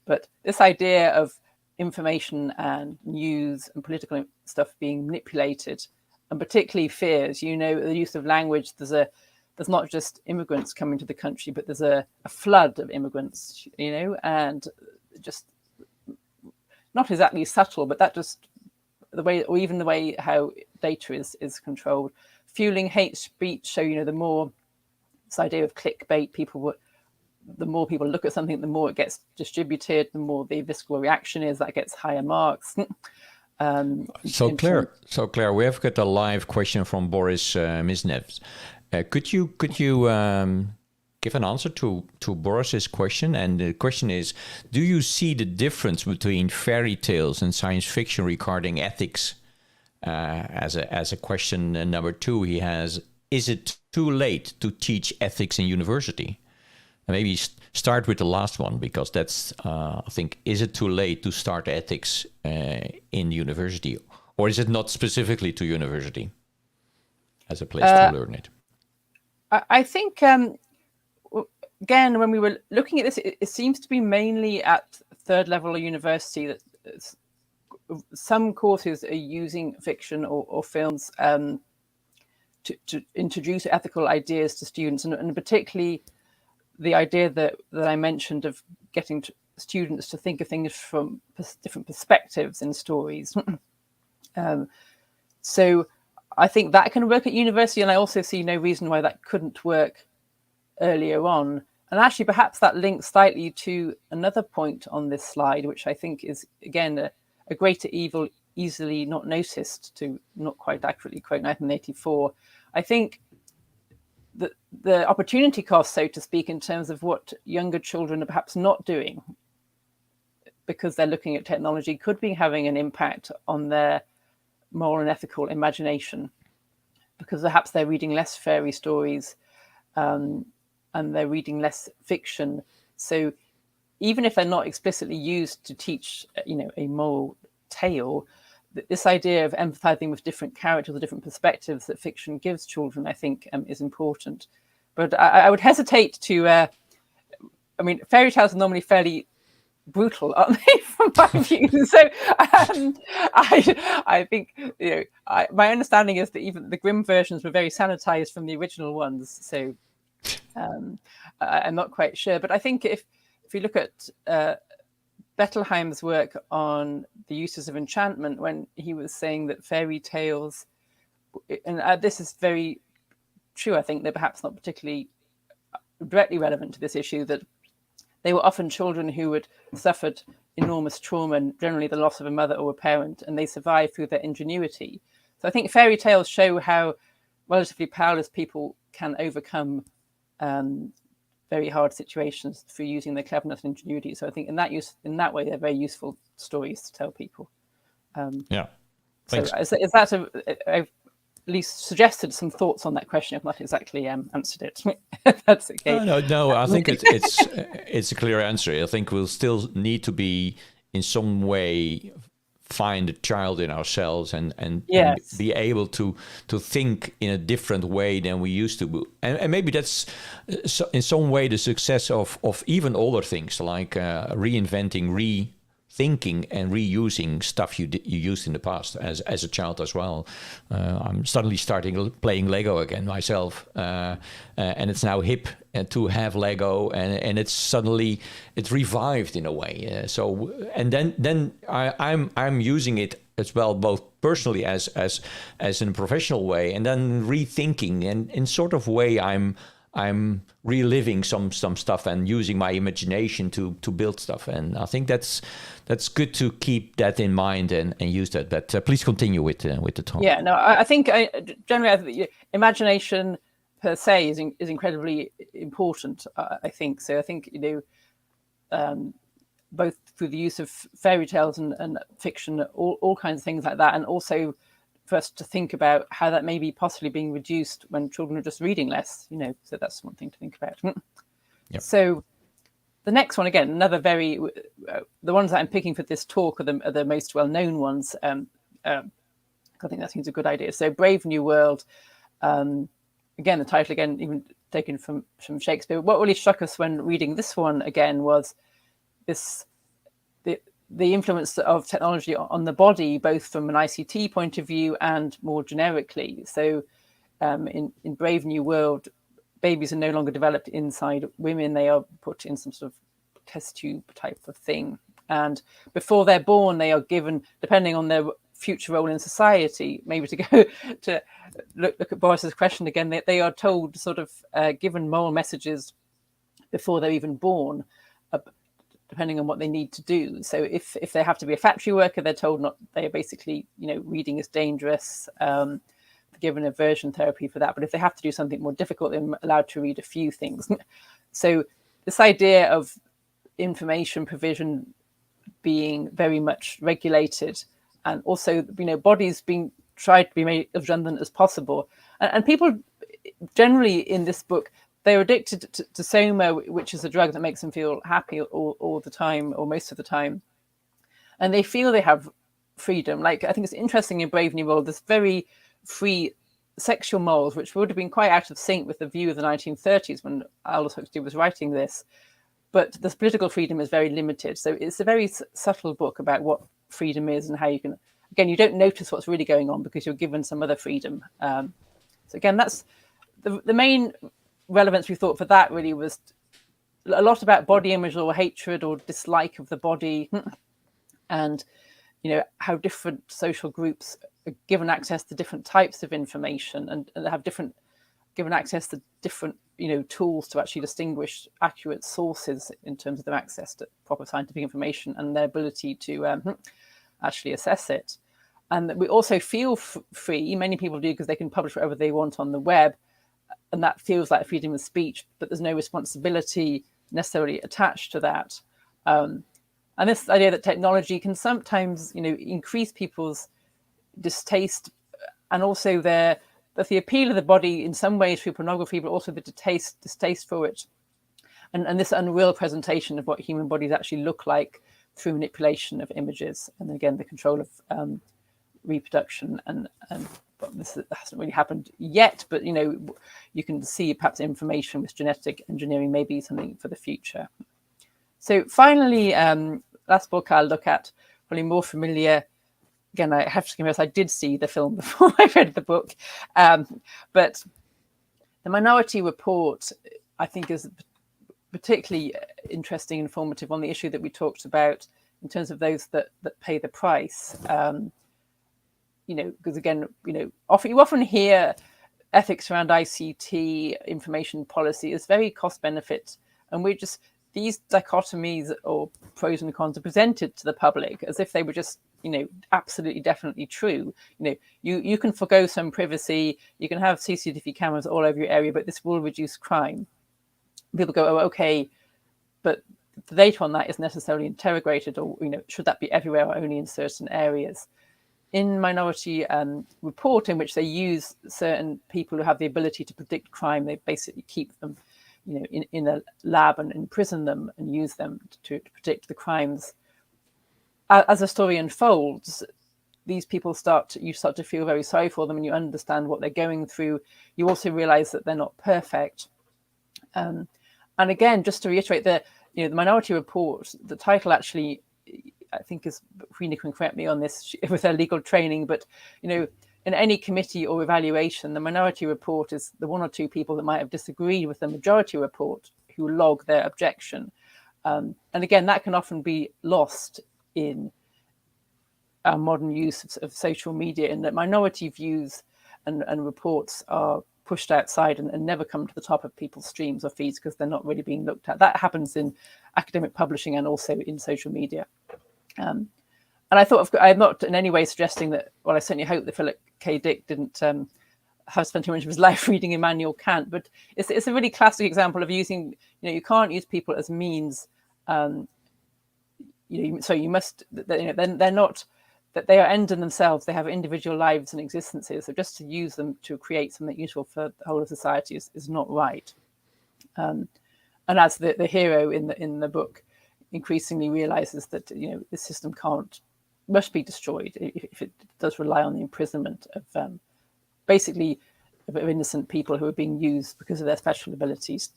But this idea of information and news and political stuff being manipulated, and particularly fears, the use of language, there's not just immigrants coming to the country, but there's a flood of immigrants, and just not exactly subtle, but that just the way, or even the way how data is controlled, fueling hate speech. So the more this idea of clickbait, the more people look at something, the more it gets distributed, the more the visceral reaction is, that gets higher marks. So Claire, we have got a live question from Boris Misnev. Could you give an answer to Boris's question? And the question is, do you see the difference between fairy tales and science fiction regarding ethics? As a question number two, he has, is it too late to teach ethics in university? And maybe start with the last one, because that's, I think, is it too late to start ethics in university? Or is it not specifically to university as a place to learn it? I think... again, when we were looking at this, it seems to be mainly at third level of university that some courses are using fiction or films to introduce ethical ideas to students, and particularly the idea that I mentioned of getting students to think of things from different perspectives in stories. So I think that can work at university, and I also see no reason why that couldn't work earlier on. And actually, perhaps that links slightly to another point on this slide, which I think is, again, a greater evil easily not noticed, to not quite accurately quote 1984. I think that the opportunity cost, so to speak, in terms of what younger children are perhaps not doing because they're looking at technology, could be having an impact on their moral and ethical imagination, because perhaps they're reading less fairy stories, and they're reading less fiction. So even if they're not explicitly used to teach, a moral tale, this idea of empathizing with different characters or different perspectives that fiction gives children, I think, is important. But I would hesitate to I mean, fairy tales are normally fairly brutal, aren't they, from my view? So I think, my understanding is that even the Grimm versions were very sanitized from the original ones. So I'm not quite sure, but I think if you look at Bettelheim's work on the uses of enchantment, when he was saying that fairy tales, and this is very true, I think they're perhaps not particularly directly relevant to this issue, that they were often children who had suffered enormous trauma and generally the loss of a mother or a parent, and they survived through their ingenuity. So I think fairy tales show how relatively powerless people can overcome very hard situations through using their cleverness and ingenuity. So I think in that way, they're very useful stories to tell people. Yeah. So Thanks. is that I've at least suggested some thoughts on that question. I've not exactly answered it. That's okay. No. I think it's a clear answer. I think we'll still need to be in some way find a child in ourselves and be able to think in a different way than we used to. And maybe that's in some way the success of even older things like reinventing, rethinking and reusing stuff you used in the past as a child as well. I'm suddenly starting playing Lego again myself, and it's now hip to have Lego, and it's revived in a way. And then I'm using it as well, both personally as in a professional way, and then rethinking, and in sort of way I'm reliving some stuff and using my imagination to build stuff. And I think that's good to keep that in mind and use that. But please continue with the talk. Yeah, no, I think generally imagination per se is incredibly important. I think so. I think both through the use of fairy tales and fiction, all kinds of things like that, and also for us to think about how that may be possibly being reduced when children are just reading less. So that's one thing to think about. Yep. So the next one, again, another very the ones that I'm picking for this talk are the most well-known ones. I think that seems a good idea. So Brave New World. Again, the title even taken from Shakespeare. What really struck us when reading this one again was the influence of technology on the body, both from an ICT point of view and more generically. So in Brave New World, babies are no longer developed inside women. They are put in some sort of test tube type of thing. And before they're born, they are given, depending on their future role in society, maybe to go to look at Boris's question again, they are told sort of given moral messages before they're even born, depending on what they need to do. So if they have to be a factory worker, they're told they are basically, reading is dangerous, given aversion therapy for that. But if they have to do something more difficult, they're allowed to read a few things. So this idea of information provision being very much regulated, and also, bodies being tried to be made as redundant as possible. And people generally in this book, they're addicted to soma, which is a drug that makes them feel happy all the time, or most of the time. And they feel they have freedom. Like, I think it's interesting in Brave New World, this very free sexual morals, which would have been quite out of sync with the view of the 1930s when Aldous Huxley was writing this. But the political freedom is very limited. So it's a very subtle book about what freedom is and how you can, again, you don't notice what's really going on because you're given some other freedom. So again, that's the main relevance we thought for that really was a lot about body image or hatred or dislike of the body, and how different social groups are given access to different types of information and have given access to different tools to actually distinguish accurate sources in terms of their access to proper scientific information and their ability to actually assess it. And we also feel free, many people do, because they can publish whatever they want on the web, and that feels like freedom of speech, but there's no responsibility necessarily attached to that. And this idea that technology can sometimes increase people's distaste, and also the appeal of the body in some ways through pornography, but also the distaste for it, and this unreal presentation of what human bodies actually look like through manipulation of images, and again the control of reproduction. And this hasn't really happened yet, but you can see perhaps information with genetic engineering may be something for the future. So finally, last book I'll look at, probably more familiar. Again, I have to confess, I did see the film before I read the book. But the Minority Report, I think, is particularly interesting and informative on the issue that we talked about in terms of those that pay the price. Because again, you often hear ethics around ICT, information policy is very cost benefit. And these dichotomies or pros and cons are presented to the public as if they were just, absolutely definitely true. You can forgo some privacy, you can have CCTV cameras all over your area, but this will reduce crime. People go, oh, okay, but the data on that is necessarily interrogated, or should that be everywhere or only in certain areas? In Minority Report, in which they use certain people who have the ability to predict crime, they basically keep them, in a lab and imprison them and use them to predict the crimes. As the story unfolds, these people you start to feel very sorry for them, and you understand what they're going through. You also realize that they're not perfect. And again, just to reiterate, the Minority Report, the title actually, I think, is, Rina can correct me on this with her legal training, but in any committee or evaluation, the Minority Report is the one or two people that might have disagreed with the Majority Report who log their objection. And again, that can often be lost in our modern use of social media, in that minority views and reports are pushed outside and never come to the top of people's streams or feeds because they're not really being looked at. That happens in academic publishing and also in social media. And I thought, I'm not in any way suggesting that, well, I certainly hope that Philip K. Dick didn't have spent too much of his life reading Immanuel Kant, but it's a really classic example of using, you can't use people as means. So you must, they're not, that they are end in themselves. They have individual lives and existences. So just to use them to create something useful for the whole of society is not right. And as the hero in the book increasingly realizes that the system must be destroyed if it does rely on the imprisonment of basically of innocent people who are being used because of their special abilities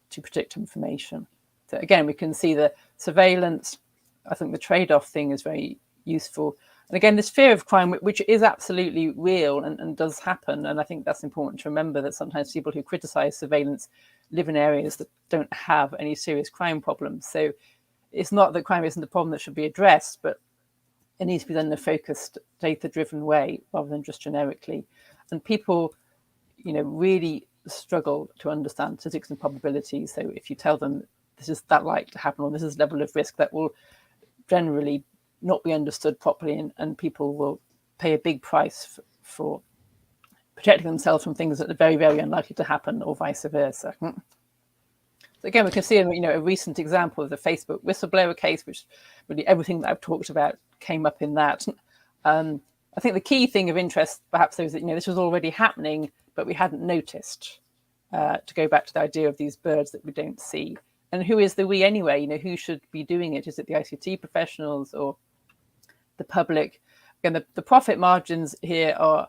to predict information. So again, we can see the surveillance. I think the trade-off thing is very useful. And again, this fear of crime, which is absolutely real and does happen. And I think that's important to remember, that sometimes people who criticize surveillance live in areas that don't have any serious crime problems. So it's not that crime isn't the problem that should be addressed, but it needs to be done in a focused, data-driven way rather than just generically. And people, really struggle to understand statistics and probabilities. So if you tell them this is that likely to happen, or this is level of risk, that will generally not be understood properly, and people will pay a big price for protecting themselves from things that are very, very unlikely to happen, or vice versa. So again, we can see a recent example of the Facebook whistleblower case, which really everything that I've talked about came up in that. I think the key thing of interest, perhaps, is that this was already happening, but we hadn't noticed. To go back to the idea of these birds that we don't see. And who is the we anyway? Who should be doing it? Is it the ICT professionals or the public? Again, the profit margins here are,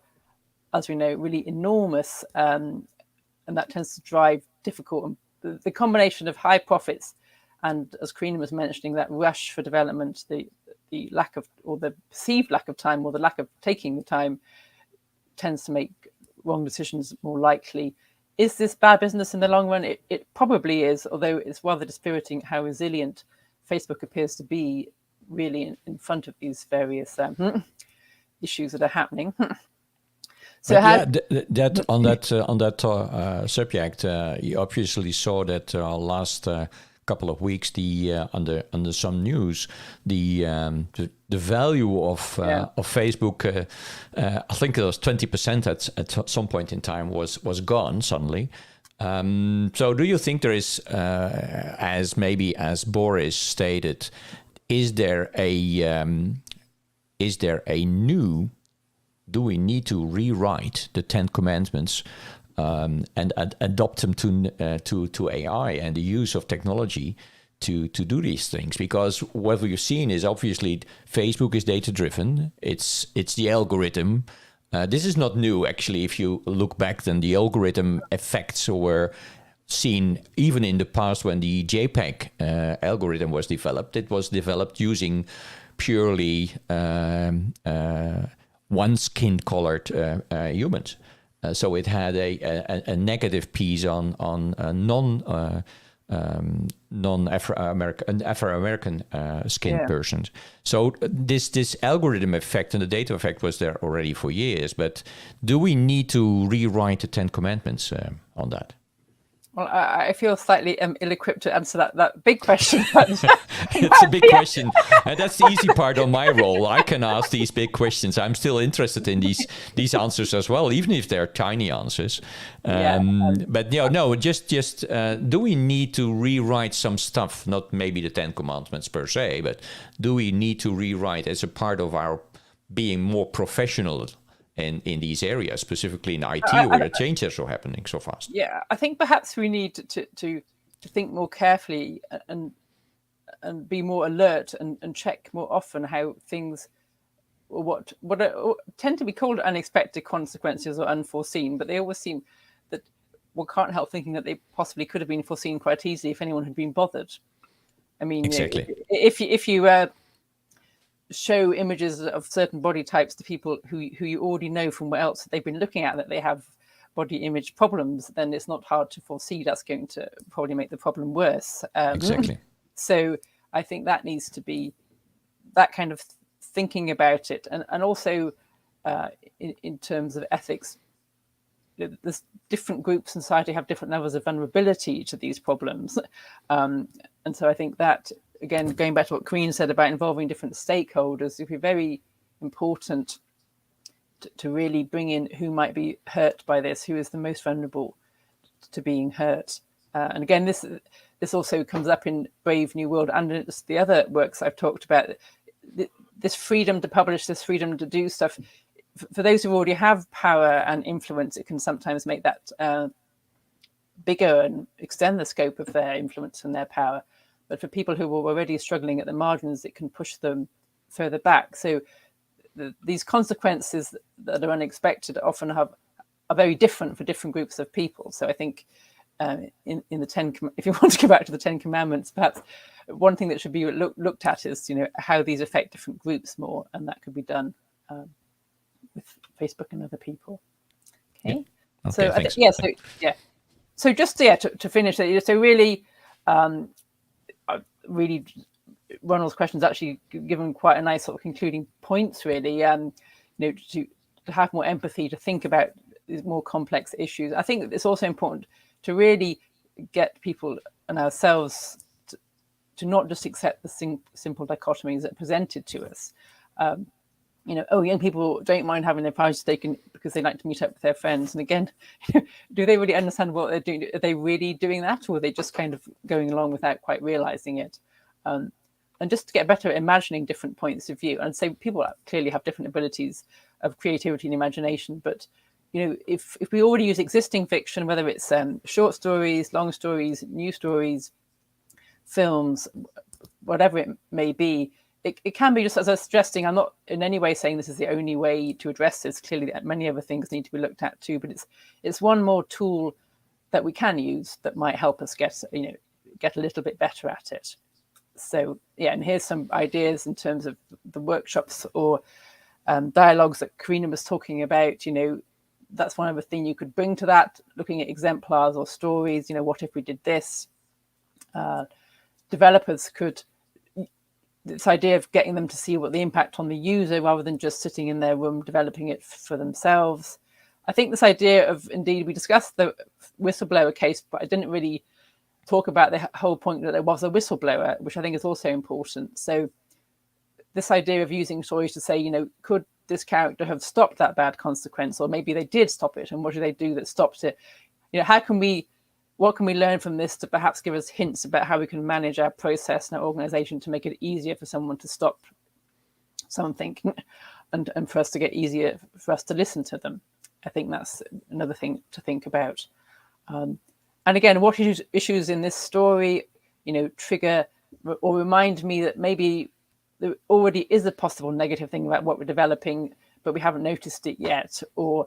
as we know, really enormous, and that tends to drive difficult. The combination of high profits and, as Karina was mentioning, that rush for development, the lack of, or the perceived lack of time, or the lack of taking the time, tends to make wrong decisions more likely. Is this bad business in the long run? It probably is, although it's rather dispiriting how resilient Facebook appears to be, really in front of these various issues that are happening. So on that subject, you obviously saw that last couple of weeks, under some news, the value of Facebook, I think it was 20% at some point in time was gone suddenly. So do you think there is, as Boris stated, is there a new? Do we need to rewrite the 10 Commandments and adopt them to AI and the use of technology to do these things? Because what we've seen is obviously Facebook is data driven. It's the algorithm. This is not new, actually. If you look back, then the algorithm effects were seen even in the past when the JPEG algorithm was developed. It was developed using purely one skin-colored humans. So it had a negative piece on Afro-American skinned persons. So this algorithm effect and the data effect was there already for years. But do we need to rewrite the Ten Commandments on that? Well, I feel slightly ill-equipped to answer that big question. It's a big question. And that's the easy part on my role. I can ask these big questions. I'm still interested in these answers as well, even if they're tiny answers. But just do we need to rewrite some stuff? Not maybe the Ten Commandments per se, but do we need to rewrite as a part of our being more professional in these areas, specifically in IT, where the changes are happening so fast? Yeah, I think perhaps we need to think more carefully and be more alert and check more often how things, what tend to be called unexpected consequences or unforeseen, but they always seem that one can't help thinking that they possibly could have been foreseen quite easily if anyone had been bothered. I mean, exactly. If you show images of certain body types to people who you already know from what else they've been looking at that they have body image problems, then it's not hard to foresee that's going to probably make the problem worse. Exactly. So I think that needs to be that kind of thinking about it, and also in terms of ethics, there's different groups in society have different levels of vulnerability to these problems, and so I think that, again, going back to what Queen said about involving different stakeholders, it would be very important to really bring in who might be hurt by this, who is the most vulnerable to being hurt. And again, this also comes up in Brave New World and in the other works I've talked about. This freedom to publish, this freedom to do stuff, for those who already have power and influence, it can sometimes make that bigger and extend the scope of their influence and their power. But for people who are already struggling at the margins, it can push them further back. So these consequences that are unexpected often are very different for different groups of people. So I think in the if you want to go back to the Ten Commandments, perhaps one thing that should be looked at is how these affect different groups more, and that could be done with Facebook and other people. Okay. So just to finish, so really. Really, Ronald's question's actually given quite a nice sort of concluding points, really, to have more empathy, to think about these more complex issues. I think it's also important to really get people and ourselves to not just accept the simple dichotomies that are presented to us. Young people don't mind having their pictures taken because they like to meet up with their friends. And again, do they really understand what they're doing? Are they really doing that, or are they just kind of going along without quite realizing it? And just to get better at imagining different points of view. And so people clearly have different abilities of creativity and imagination. But, if we already use existing fiction, whether it's short stories, long stories, new stories, films, whatever it may be, it can be, just as I was suggesting, I'm not in any way saying this is the only way to address this. Clearly, many other things need to be looked at too, but it's one more tool that we can use that might help us get a little bit better at it. So, and here's some ideas in terms of the workshops or dialogues that Karina was talking about. That's one other thing you could bring to that, looking at exemplars or stories. What if we did this? Developers could, this idea of getting them to see what the impact on the user rather than just sitting in their room developing it for themselves. I think this idea of, indeed, we discussed the whistleblower case, but I didn't really talk about the whole point that there was a whistleblower, which I think is also important. So this idea of using stories to say, could this character have stopped that bad consequence, or maybe they did stop it, and what did they do that stopped it? What can we learn from this to perhaps give us hints about how we can manage our process and our organization to make it easier for someone to stop something and for us to get easier for us to listen to them? I think that's another thing to think about. And again, what issues in this story, trigger or remind me that maybe there already is a possible negative thing about what we're developing, but we haven't noticed it yet, or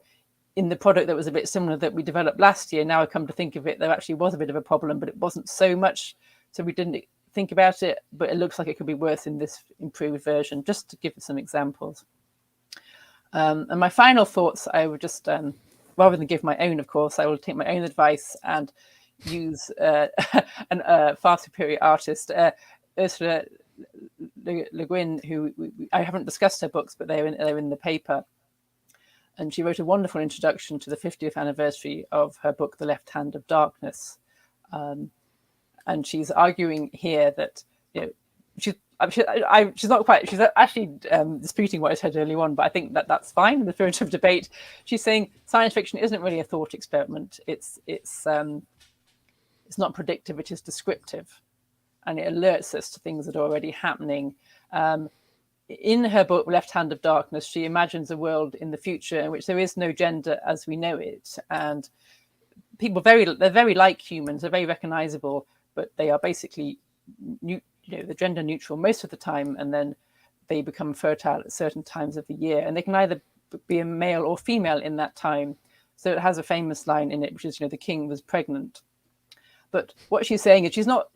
in the product that was a bit similar that we developed last year, now I come to think of it, there actually was a bit of a problem, but it wasn't so much. So we didn't think about it, but it looks like it could be worse in this improved version, just to give some examples. And my final thoughts, I would just, rather than give my own, of course, I will take my own advice and use a far superior artist, Ursula Le Guin, who I haven't discussed her books, but they're in the paper. And she wrote a wonderful introduction to the 50th anniversary of her book, The Left Hand of Darkness. And she's arguing here that, she's not quite, she's actually disputing what I said earlier on, but I think that's fine in the spirit of debate. She's saying science fiction isn't really a thought experiment. It's not predictive, it is descriptive. And it alerts us to things that are already happening. In her book, Left Hand of Darkness, she imagines a world in the future in which there is no gender as we know it. And people they're very like humans, they're very recognizable, but they are basically they're gender neutral most of the time, and then they become fertile at certain times of the year. And they can either be a male or female in that time. So it has a famous line in it, which is, the king was pregnant. But what she's saying is she's not...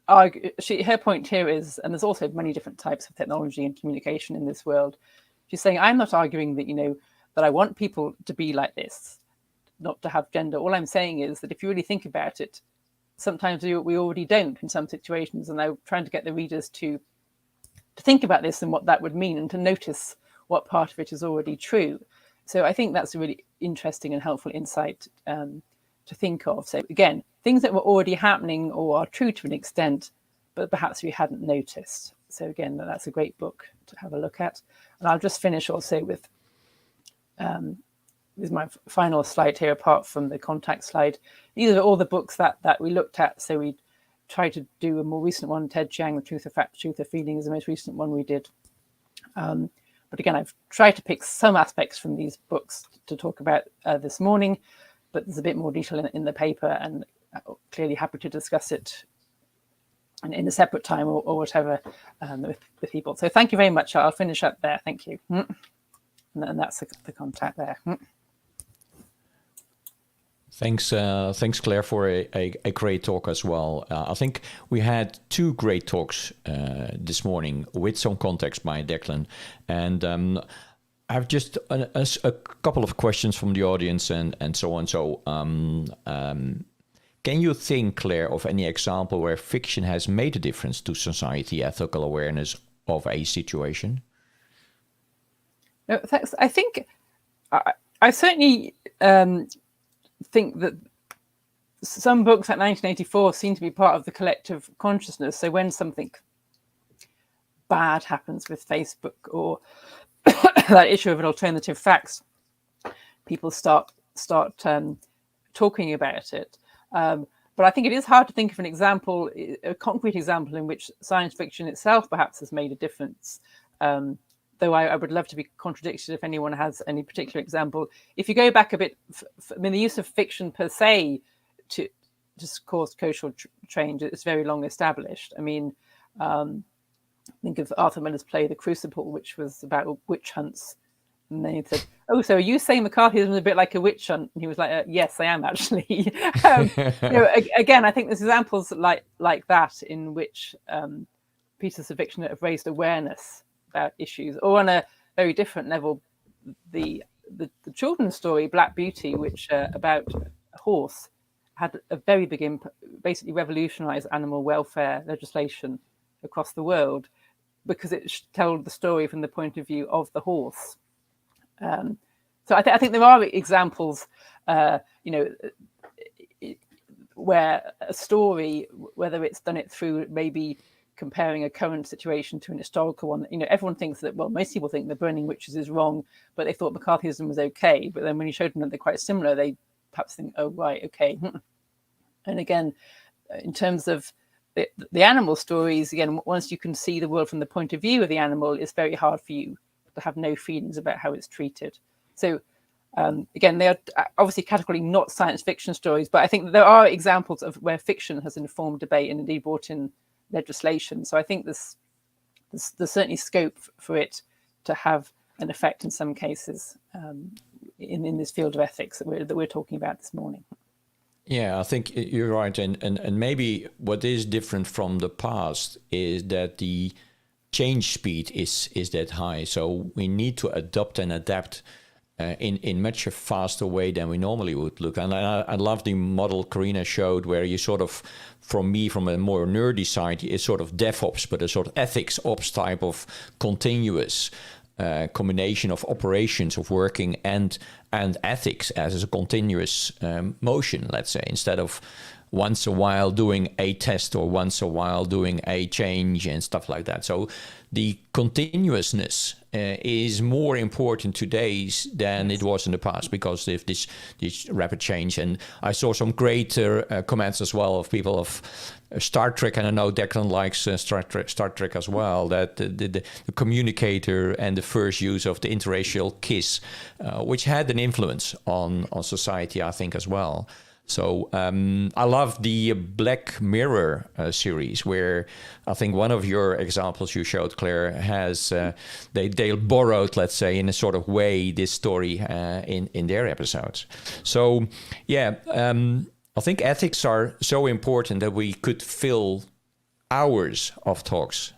her point here is, and there's also many different types of technology and communication in this world. She's saying, I'm not arguing that, that I want people to be like this, not to have gender. All I'm saying is that if you really think about it, sometimes we already don't in some situations. And I'm trying to get the readers to think about this and what that would mean, and to notice what part of it is already true. So I think that's a really interesting and helpful insight to think of. So again, things that were already happening or are true to an extent, but perhaps we hadn't noticed. So again, that's a great book to have a look at. And I'll just finish also with my final slide here, apart from the contact slide. These are all the books that we looked at. So we tried to do a more recent one. Ted Chiang, The Truth of Fact, Truth of Feeling is the most recent one we did. But again, I've tried to pick some aspects from these books to talk about this morning, but there's a bit more detail in the paper, and clearly happy to discuss it in a separate time or whatever with people. So thank you very much. I'll finish up there. Thank you. And that's the contact there. Thanks, Claire, for a great talk as well. I think we had two great talks this morning with some context by Declan, and I have just a couple of questions from the audience and so on. So, can you think, Claire, of any example where fiction has made a difference to society ethical awareness of a situation? No, thanks. I think I certainly think that some books like 1984 seem to be part of the collective consciousness. So when something bad happens with Facebook, or that issue of an alternative facts, people start talking about it. But I think it is hard to think of an example, a concrete example, in which science fiction itself perhaps has made a difference. Though I would love to be contradicted if anyone has any particular example. If you go back a bit, the use of fiction per se to just cause social change is very long established. I mean, think of Arthur Miller's play The Crucible, which was about witch hunts. And they said, "Oh, so are you saying McCarthyism is a bit like a witch hunt?" And he was like, "Yes, I am actually." Again, I think there's examples like that in which pieces of fiction that have raised awareness about issues, or on a very different level, the children's story Black Beauty, which about a horse, had a very big impact, basically revolutionized animal welfare legislation across the world, because it told the story from the point of view of the horse. So I think there are examples, where a story, whether it's done it through maybe comparing a current situation to an historical one, everyone thinks that, well, most people think the burning witches is wrong, but they thought McCarthyism was okay. But then when you showed them that they're quite similar, they perhaps think, oh, right, okay. And again, in terms of the animal stories, again, once you can see the world from the point of view of the animal, it's very hard for you to have no feelings about how it's treated. So again, they are obviously categorically not science fiction stories, but I think there are examples of where fiction has informed debate and indeed brought in legislation. So I think there's certainly scope for it to have an effect in some cases, in this field of ethics that we're talking about this morning. Yeah, I think you're right. And maybe what is different from the past is that the change speed is that high. So we need to adopt and adapt in much a faster way than we normally would look. And I love the model Karina showed where you sort of, from a more nerdy side, is sort of DevOps, but a sort of ethics ops type of continuous combination of operations of working and ethics as a continuous motion, let's say, instead of once a while doing a test or once a while doing a change and stuff like that. So the continuousness is more important today than it was in the past because of this rapid change. And I saw some great comments as well of people of Star Trek, and I know Declan likes Star Trek as well, that the communicator and the first use of the interracial kiss, which had an influence on society, I think, as well. So I love the Black Mirror series, where I think one of your examples you showed, Claire, has they borrowed, let's say, in a sort of way, this story in their episodes. So yeah, I think ethics are so important that we could fill hours of talks,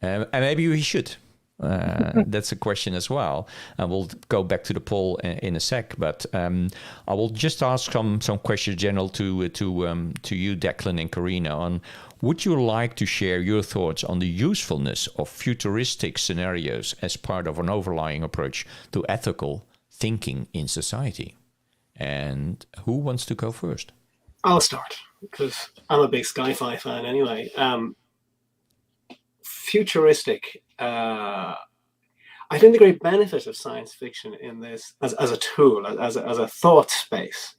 and maybe we should. That's a question as well, and we'll go back to the poll in a sec. But I will just ask some questions general to you, Declan and Karina. On would you like to share your thoughts on the usefulness of futuristic scenarios as part of an overlying approach to ethical thinking in society? And who wants to go first? I'll start because I'm a big sci-fi fan anyway. Futuristic. I think the great benefit of science fiction in this, as a tool, as a thought space,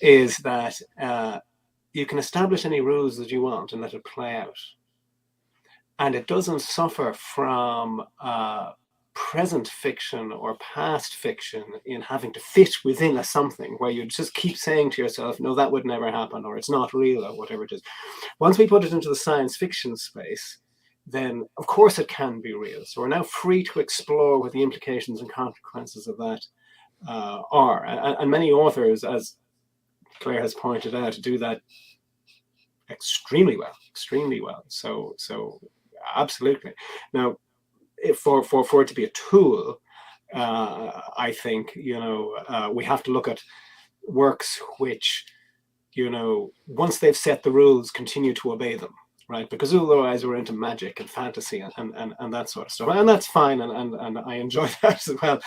is that you can establish any rules that you want and let it play out, and it doesn't suffer from present fiction or past fiction in having to fit within a something where you just keep saying to yourself, no, that would never happen, or it's not real, or whatever it is. Once we put it into the science fiction space, then of course it can be real. So we're now free to explore what the implications and consequences of that are. And many authors, as Claire has pointed out, do that extremely well. So absolutely. Now, for it to be a tool, I think, we have to look at works which, once they've set the rules, continue to obey them. Right, because otherwise we're into magic and fantasy and that sort of stuff, and that's fine, and I enjoy that as well.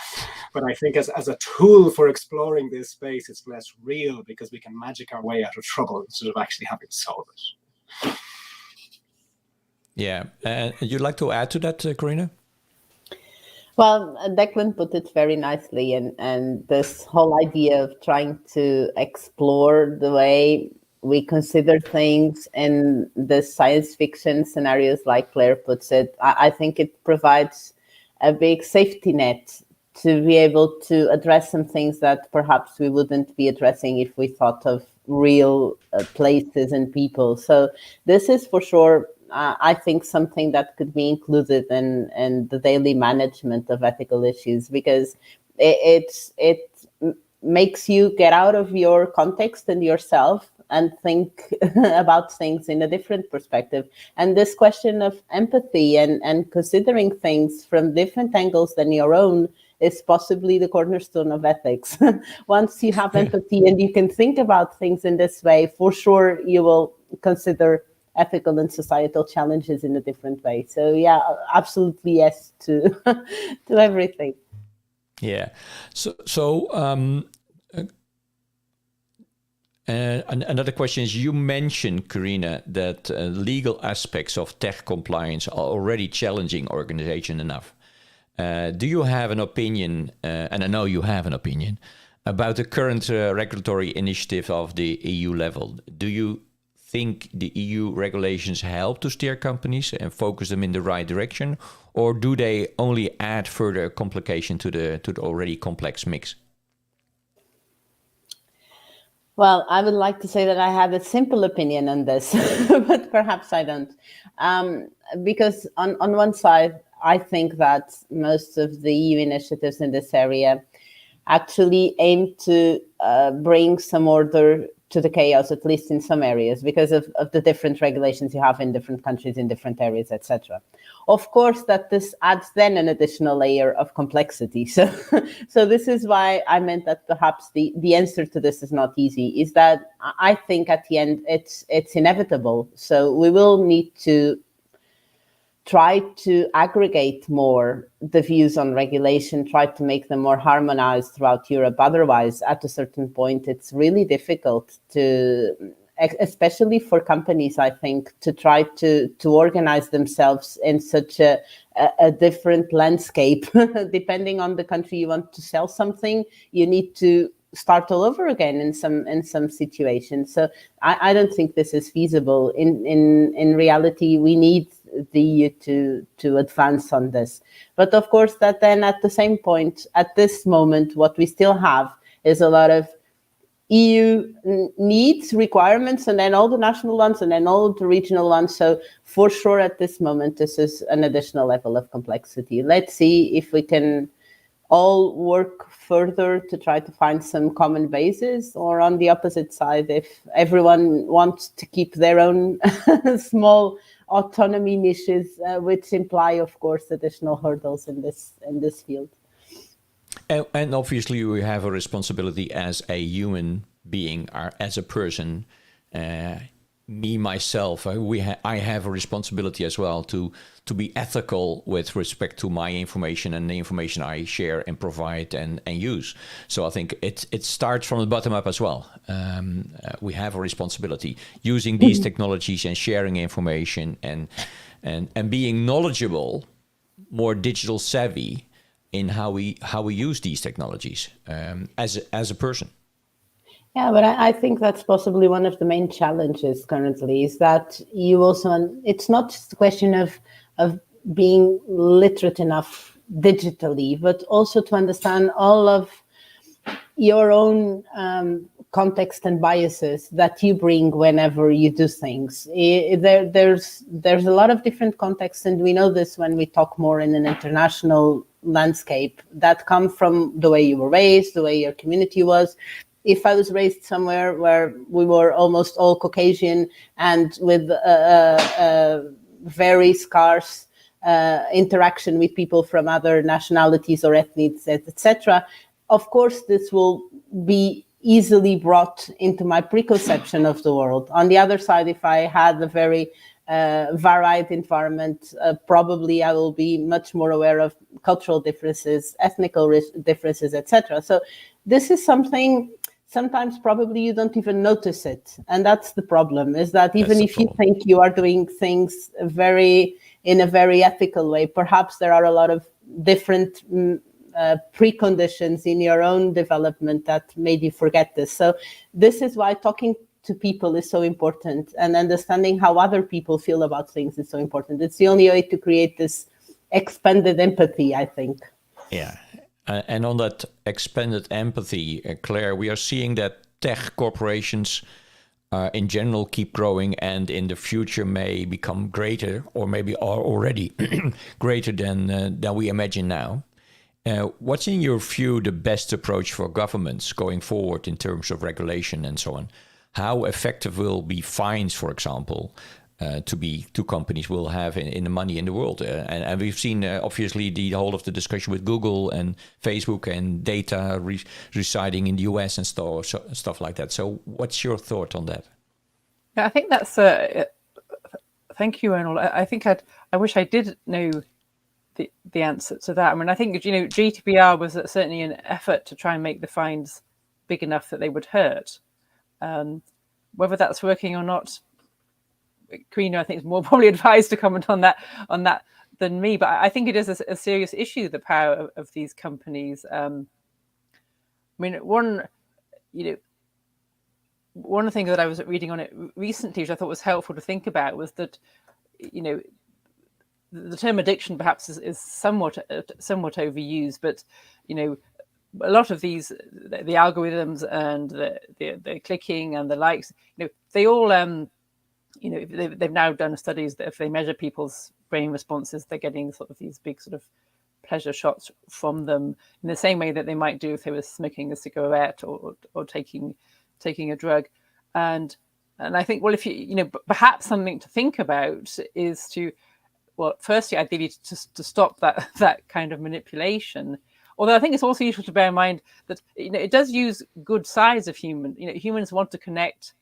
But I think as a tool for exploring this space, it's less real because we can magic our way out of trouble instead of actually having to solve it. Yeah, you'd like to add to that, Karina? Well, Declan put it very nicely, and this whole idea of trying to explore the way we consider things in the science fiction scenarios, like Claire puts it, I think it provides a big safety net to be able to address some things that perhaps we wouldn't be addressing if we thought of real places and people. So this is for sure, I think, something that could be included in the daily management of ethical issues, because it makes you get out of your context and yourself and think about things in a different perspective. And this question of empathy and considering things from different angles than your own is possibly the cornerstone of ethics. Once you have empathy and you can think about things in this way, for sure you will consider ethical and societal challenges in a different way. So yeah, absolutely yes to to everything. Yeah. Another question is, you mentioned, Karina, that legal aspects of tech compliance are already challenging organization enough. Do you have an opinion, and I know you have an opinion, about the current regulatory initiative of the EU level? Do you think the EU regulations help to steer companies and focus them in the right direction, or do they only add further complication to the already complex mix? Well, I would like to say that I have a simple opinion on this, but perhaps I don't. Because on one side, I think that most of the EU initiatives in this area actually aim to bring some order to the chaos, at least in some areas, because of the different regulations you have in different countries, in different areas, etc. Of course, that this adds then an additional layer of complexity. So, so this is why I meant that perhaps the answer to this is not easy, is that I think at the end it's inevitable. So we will need to try to aggregate more the views on regulation, try to make them more harmonized throughout Europe. Otherwise, at a certain point, it's really difficult to, especially for companies, I think, to try to organize themselves in such a different landscape. Depending on the country you want to sell something, you need to start all over again in some situations. So I don't think this is feasible. In reality, we need the EU to advance on this. But of course, that then at the same point, at this moment, what we still have is a lot of EU needs, requirements, and then all the national ones, and then all the regional ones. So for sure, at this moment, this is an additional level of complexity. Let's see if we can all work further to try to find some common basis, or on the opposite side, if everyone wants to keep their own small autonomy niches, which imply, of course, additional hurdles in this field. And obviously, we have a responsibility as a human being, as a person. Me, myself, I have a responsibility as well to be ethical with respect to my information and the information I share and provide and use. So I think it starts from the bottom up as well. We have a responsibility using these technologies and sharing information and being knowledgeable, more digital savvy in how we use these technologies as a person. Yeah, but I think that's possibly one of the main challenges currently, is that you also, it's not just a question of being literate enough digitally, but also to understand all of your own context and biases that you bring whenever you do things. There's a lot of different contexts, and we know this when we talk more in an international landscape, that come from the way you were raised, the way your community was. If I was raised somewhere where we were almost all Caucasian and with very scarce interaction with people from other nationalities or ethnies, etc., of course, this will be easily brought into my preconception of the world. On the other side, if I had a very varied environment, probably I will be much more aware of cultural differences, ethnical differences, etc. So this is something sometimes probably you don't even notice it. And that's the problem, is that even if you think you are doing things in a very ethical way, perhaps there are a lot of different preconditions in your own development that made you forget this. So this is why talking to people is so important, and understanding how other people feel about things is so important. It's the only way to create this expanded empathy, I think. Yeah. And on that expanded empathy, Claire, we are seeing that tech corporations in general keep growing and in the future may become greater, or maybe are already greater than we imagine now. What's in your view the best approach for governments going forward in terms of regulation and so on? How effective will be fines, for example, to companies will have in the money in the world? And we've seen, obviously, the whole of the discussion with Google and Facebook and data residing in the US and stuff like that. So what's your thought on that? Yeah, I think that's... thank you, Arnold. I think I wish I did know the answer to that. I mean, I think, GDPR was certainly an effort to try and make the fines big enough that they would hurt. Whether that's working or not, Karina, I think, is more probably advised to comment on that than me. But I think it is a serious issue, the power of these companies. I mean, one of the things that I was reading on it recently, which I thought was helpful to think about, was that, the term addiction perhaps is somewhat overused, but a lot of these, the algorithms and the clicking and the likes, they all, they've now done studies that if they measure people's brain responses, they're getting sort of these big sort of pleasure shots from them in the same way that they might do if they were smoking a cigarette or taking a drug. And I think, well, if perhaps something to think about is to, well, firstly, ideally to stop that kind of manipulation. Although I think it's also useful to bear in mind that it does use good sides of human. Humans want to connect,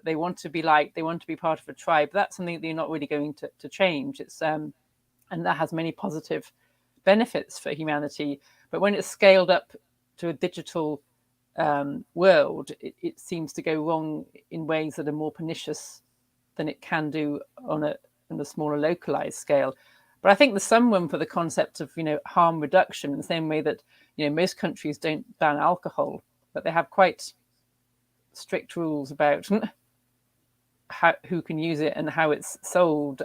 they want to be liked, they want to be part of a tribe. That's something that you're not really going to change. It's and that has many positive benefits for humanity. But when it's scaled up to a digital world, it seems to go wrong in ways that are more pernicious than it can do on a smaller localized scale. But I think there's some room for the concept of harm reduction in the same way that most countries don't ban alcohol, but they have quite strict rules about who can use it and how it's sold.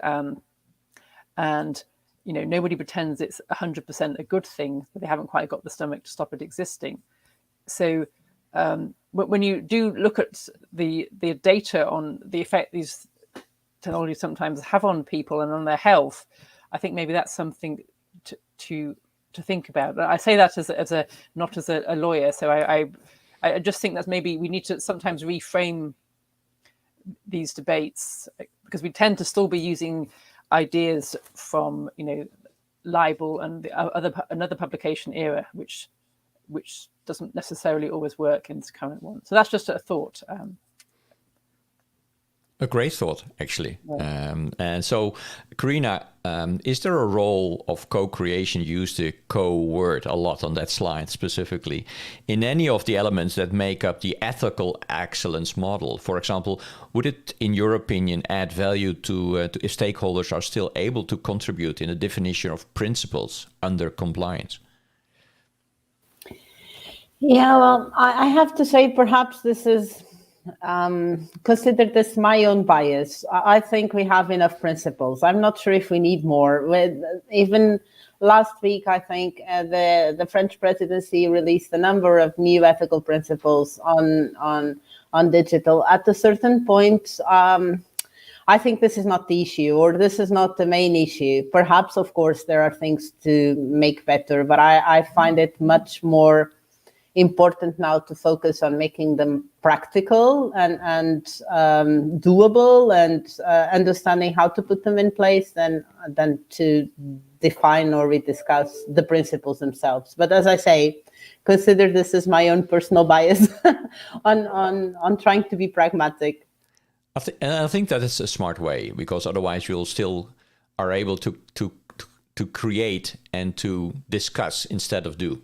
And nobody pretends it's 100% a good thing, but they haven't quite got the stomach to stop it existing. So when you do look at the data on the effect these technologies sometimes have on people and on their health, I think maybe that's something to think about. I say that not as a lawyer. So I just think that maybe we need to sometimes reframe these debates, because we tend to still be using ideas from libel and another publication era, which doesn't necessarily always work in this current one. So that's just a thought. A great thought, actually. Yeah. And so, Karina, is there a role of co-creation, used the co-word a lot on that slide specifically, in any of the elements that make up the ethical excellence model? For example, would it, in your opinion, add value to if stakeholders are still able to contribute in the definition of principles under compliance? Yeah, well, I have to say, perhaps this is consider this my own bias. I think we have enough principles. I'm not sure if we need more. Even last week, I think the French presidency released a number of new ethical principles on digital. At a certain point, I think this is not the issue, or this is not the main issue. Perhaps, of course, there are things to make better, but I find it much more important now to focus on making them practical and doable, and understanding how to put them in place than to define or rediscuss the principles themselves. But as I say, consider this as my own personal bias on trying to be pragmatic. And I think that is a smart way, because otherwise you'll still are able to create and to discuss instead of do.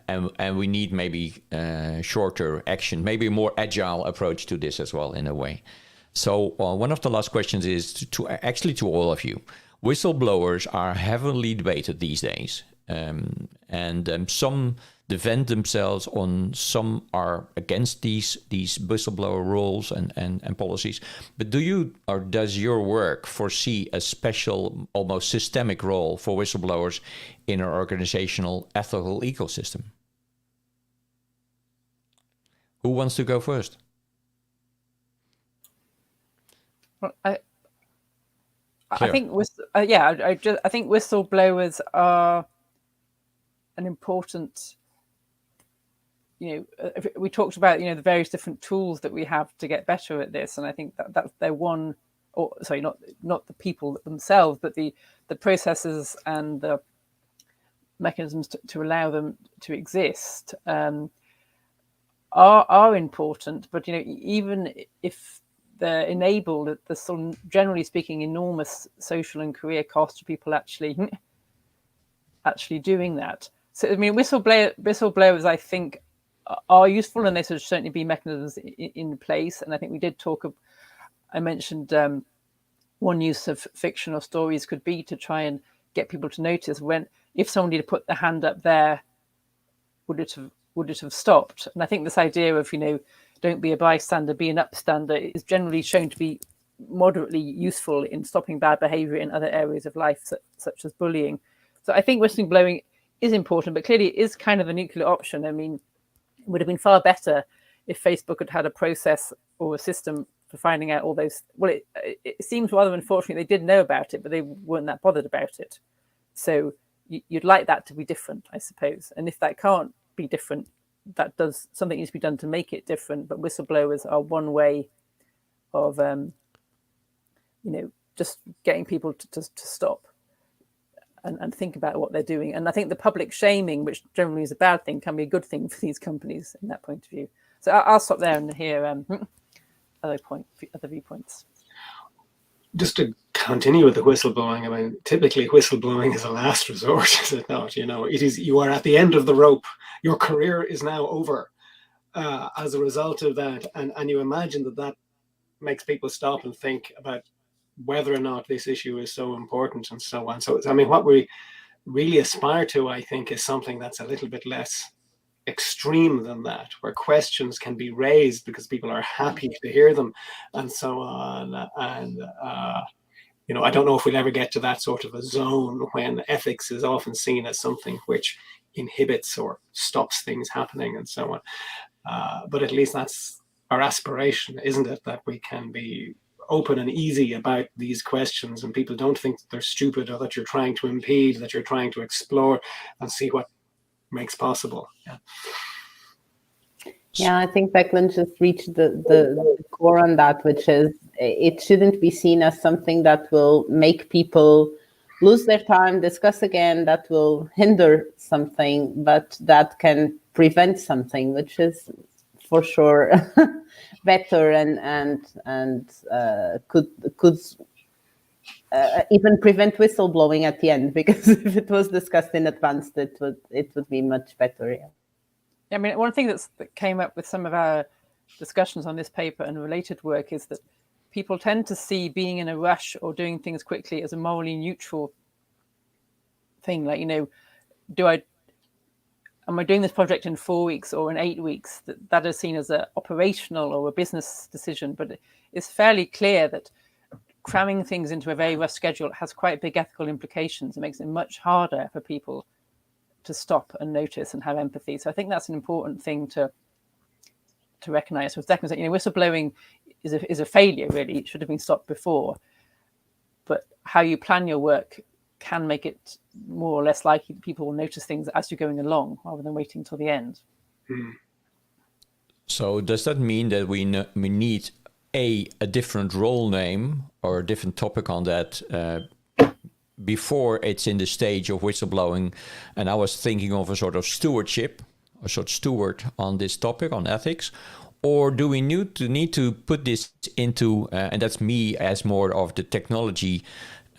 And we need maybe shorter action, maybe a more agile approach to this as well, in a way. So one of the last questions is to all of you. Whistleblowers are heavily debated these days, and some defend themselves on, some are against these whistleblower rules and policies. But does your work foresee a special, almost systemic role for whistleblowers in our organizational ethical ecosystem? Who wants to go first? Well, I think I think whistleblowers are an important. We talked about the various different tools that we have to get better at this, and I think that's their one. Or sorry, not the people themselves, but the processes and the mechanisms to allow them to exist are important. But even if they're enabled, there's some, generally speaking, enormous social and career cost to people actually doing that. So I mean, whistleblowers, I think, are useful, and there should certainly be mechanisms in place. And I think we did talk of, I mentioned one use of fiction or stories could be to try and get people to notice if somebody had put their hand up there, would it have stopped? And I think this idea of don't be a bystander, be an upstander, is generally shown to be moderately useful in stopping bad behavior in other areas of life, such as bullying. So I think whistleblowing is important, but clearly it is kind of a nuclear option. I mean, it would have been far better if Facebook had a process or a system for finding out all those. Well, it seems rather unfortunate they did know about it, but they weren't that bothered about it. So you'd like that to be different, I suppose. And if that can't be different, something needs to be done to make it different. But whistleblowers are one way of, just getting people to stop and think about what they're doing. And I think the public shaming, which generally is a bad thing, can be a good thing for these companies in that point of view. So I'll stop there and hear other viewpoints. Just to continue with the whistleblowing, I mean, typically whistleblowing is a last resort, is it not? You are at the end of the rope. Your career is now over as a result of that. And you imagine that makes people stop and think about whether or not this issue is so important and so on. So, I mean, what we really aspire to, I think, is something that's a little bit less extreme than that, where questions can be raised because people are happy to hear them and so on. And, I don't know if we'll ever get to that sort of a zone when ethics is often seen as something which inhibits or stops things happening and so on. But at least that's our aspiration, isn't it? That we can be open and easy about these questions and people don't think that they're stupid or that you're trying to impede, that you're trying to explore and see what makes possible. Yeah, I think Declan just reached the core on that, which is it shouldn't be seen as something that will make people lose their time, discuss again, that will hinder something, but that can prevent something, which is for sure better and could even prevent whistleblowing at the end, because if it was discussed in advance, it would be much better. Yeah. I mean, one thing that came up with some of our discussions on this paper and related work is that people tend to see being in a rush or doing things quickly as a morally neutral thing. Like, am I doing this project in 4 weeks or in 8 weeks? That is seen as an operational or a business decision, but it's fairly clear that cramming things into a very rough schedule has quite big ethical implications. It makes it much harder for people to stop and notice and have empathy. So I think that's an important thing to recognize. With Declan said, whistleblowing is a failure, really. It should have been stopped before. But how you plan your work can make it more or less likely that people will notice things as you're going along rather than waiting till the end. So does that mean that we need a different role name or a different topic on that before it's in the stage of whistleblowing? And I was thinking of a sort of stewardship, a sort of steward on this topic, on ethics. Or do we need to put this into, and that's me as more of the technology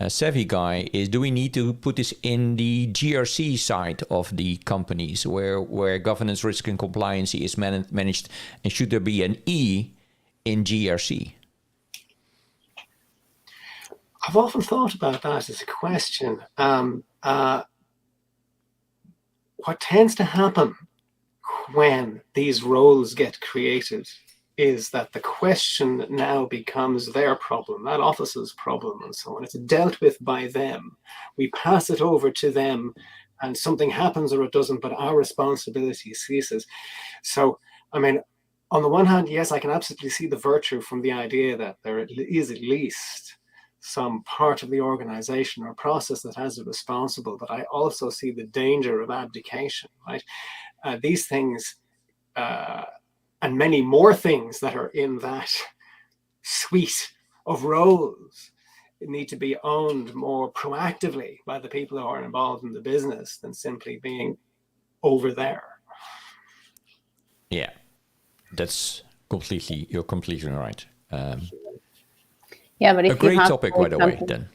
savvy guy, is do we need to put this in the GRC side of the companies where governance, risk and compliance is managed, and should there be an E in GRC? I've often thought about that as a question. What tends to happen when these roles get created is that the question now becomes their problem, that office's problem, and so on. It's dealt with by them. We pass it over to them, and something happens or it doesn't, but our responsibility ceases. So, I mean, on the one hand, yes, I can absolutely see the virtue from the idea that there is at least some part of the organization or process that has it responsible, but I also see the danger of abdication, right? These things, and many more things that are in that suite of roles, need to be owned more proactively by the people who are involved in the business than simply being over there. Yeah, you're completely right. Yeah, but if a great you have, topic, by the way, then.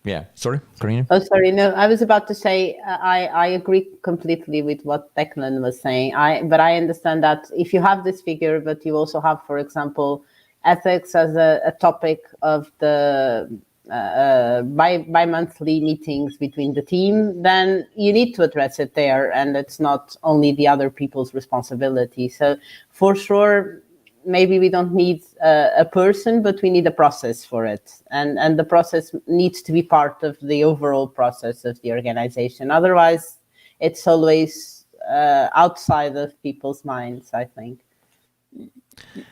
Yeah, sorry, Karina? Oh, sorry. No, I was about to say I agree completely with what Declan was saying. But I understand that if you have this figure, but you also have, for example, ethics as a topic of the bi-monthly meetings between the team, then you need to address it there, and it's not only the other people's responsibility. So for sure, maybe we don't need a person, but we need a process for it. And the process needs to be part of the overall process of the organization. Otherwise, it's always outside of people's minds, I think.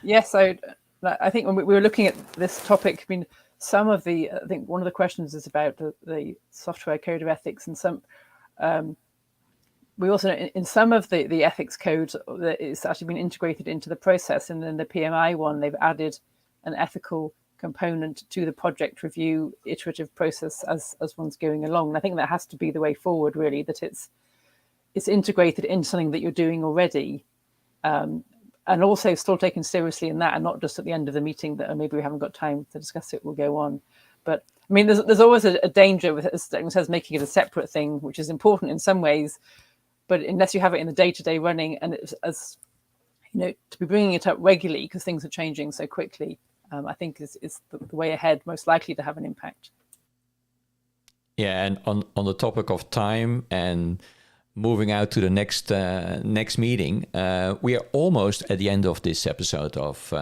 Yes, I think when we were looking at this topic, I mean, I think one of the questions is about the software code of ethics, and We also, in some of the ethics codes, that it's actually been integrated into the process. And then the PMI one, they've added an ethical component to the project review iterative process as one's going along. And I think that has to be the way forward, really, that it's integrated into something that you're doing already, and also still taken seriously in that, and not just at the end of the meeting that maybe we haven't got time to discuss it, will go on. But I mean, there's always a danger with, as Declan says, making it a separate thing, which is important in some ways, but unless you have it in the day-to-day running, and it's, as you know, to be bringing it up regularly because things are changing so quickly, I think is the way ahead, most likely to have an impact. Yeah, and on the topic of time and moving out to the next meeting, we are almost at the end of this episode of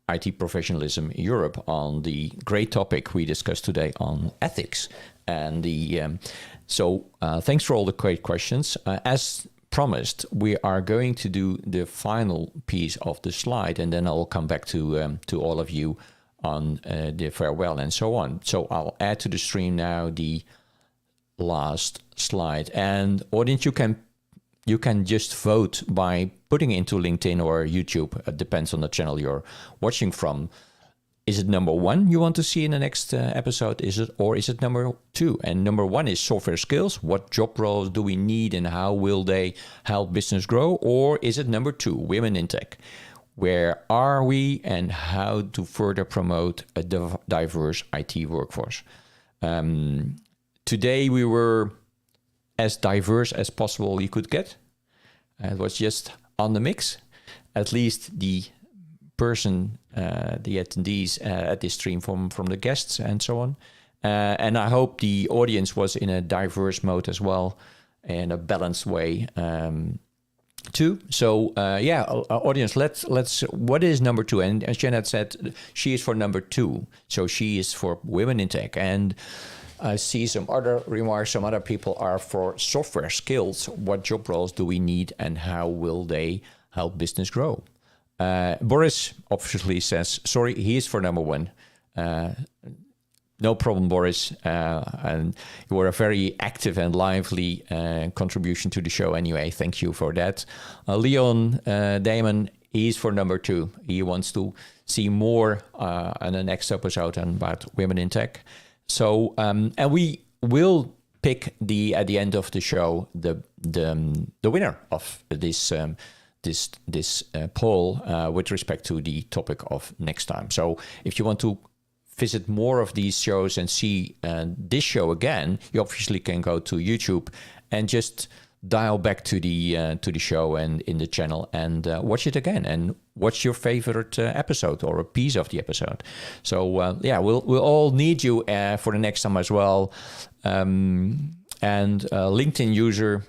IT Professionalism Europe on the great topic we discussed today on ethics. And so thanks for all the great questions. As promised, we are going to do the final piece of the slide, and then I'll come back to all of you on the farewell and so on. So I'll add to the stream now the last slide. And audience, you can just vote by putting it into LinkedIn or YouTube. It depends on the channel you're watching from. Is it number 1 you want to see in the next episode? Is it number 2? And number 1 is software skills. What job roles do we need and how will they help business grow? Or is it number 2, women in tech? Where are we and how to further promote a diverse IT workforce? Today we were as diverse as possible you could get. It was just on the mix. At least the person, the attendees at this stream from the guests and so on. And I hope the audience was in a diverse mode as well, in a balanced way too. So audience, let's. What is number 2? And as Janet said, she is for number 2. So she is for women in tech. And I see some other remarks. Some other people are for software skills. What job roles do we need and how will they help business grow? Boris obviously says, sorry, he is for number 1. No problem, Boris. And you were a very active and lively contribution to the show anyway. Thank you for that. Leon Damon, he's for number 2. He wants to see more on the next episode about women in tech. So, and we will pick at the end of the show the winner of this poll with respect to the topic of next time. So if you want to visit more of these shows and see this show again, you obviously can go to YouTube and just dial back to the show and in the channel and watch it again and watch your favorite episode or a piece of the episode. So we'll all need you for the next time as well. And LinkedIn user,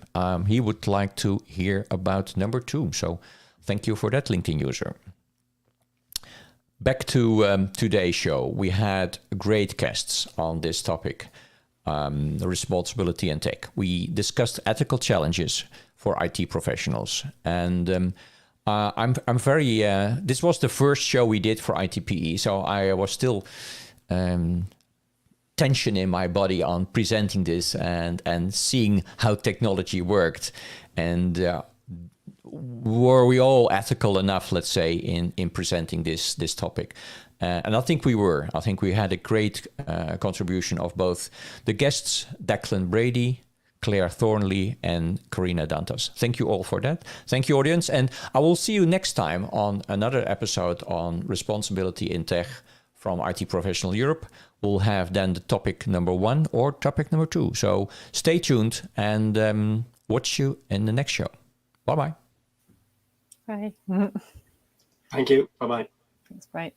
he would like to hear about number 2. So thank you for that, LinkedIn user. Back to today's show. We had great guests on this topic, responsibility and tech. We discussed ethical challenges for IT professionals. And I'm very, this was the first show we did for ITPE. So I was still tension in my body on presenting this and seeing how technology worked. And were we all ethical enough, let's say, in presenting this topic? And I think we were. I think we had a great contribution of both the guests, Declan Brady, Claire Thornley, and Karina Dantas. Thank you all for that. Thank you, audience. And I will see you next time on another episode on responsibility in tech from IT Professional Europe. We'll have then the topic number 1 or topic number 2. So stay tuned and watch you in the next show. Bye-bye. Bye. Thank you. Bye-bye. Thanks, bye.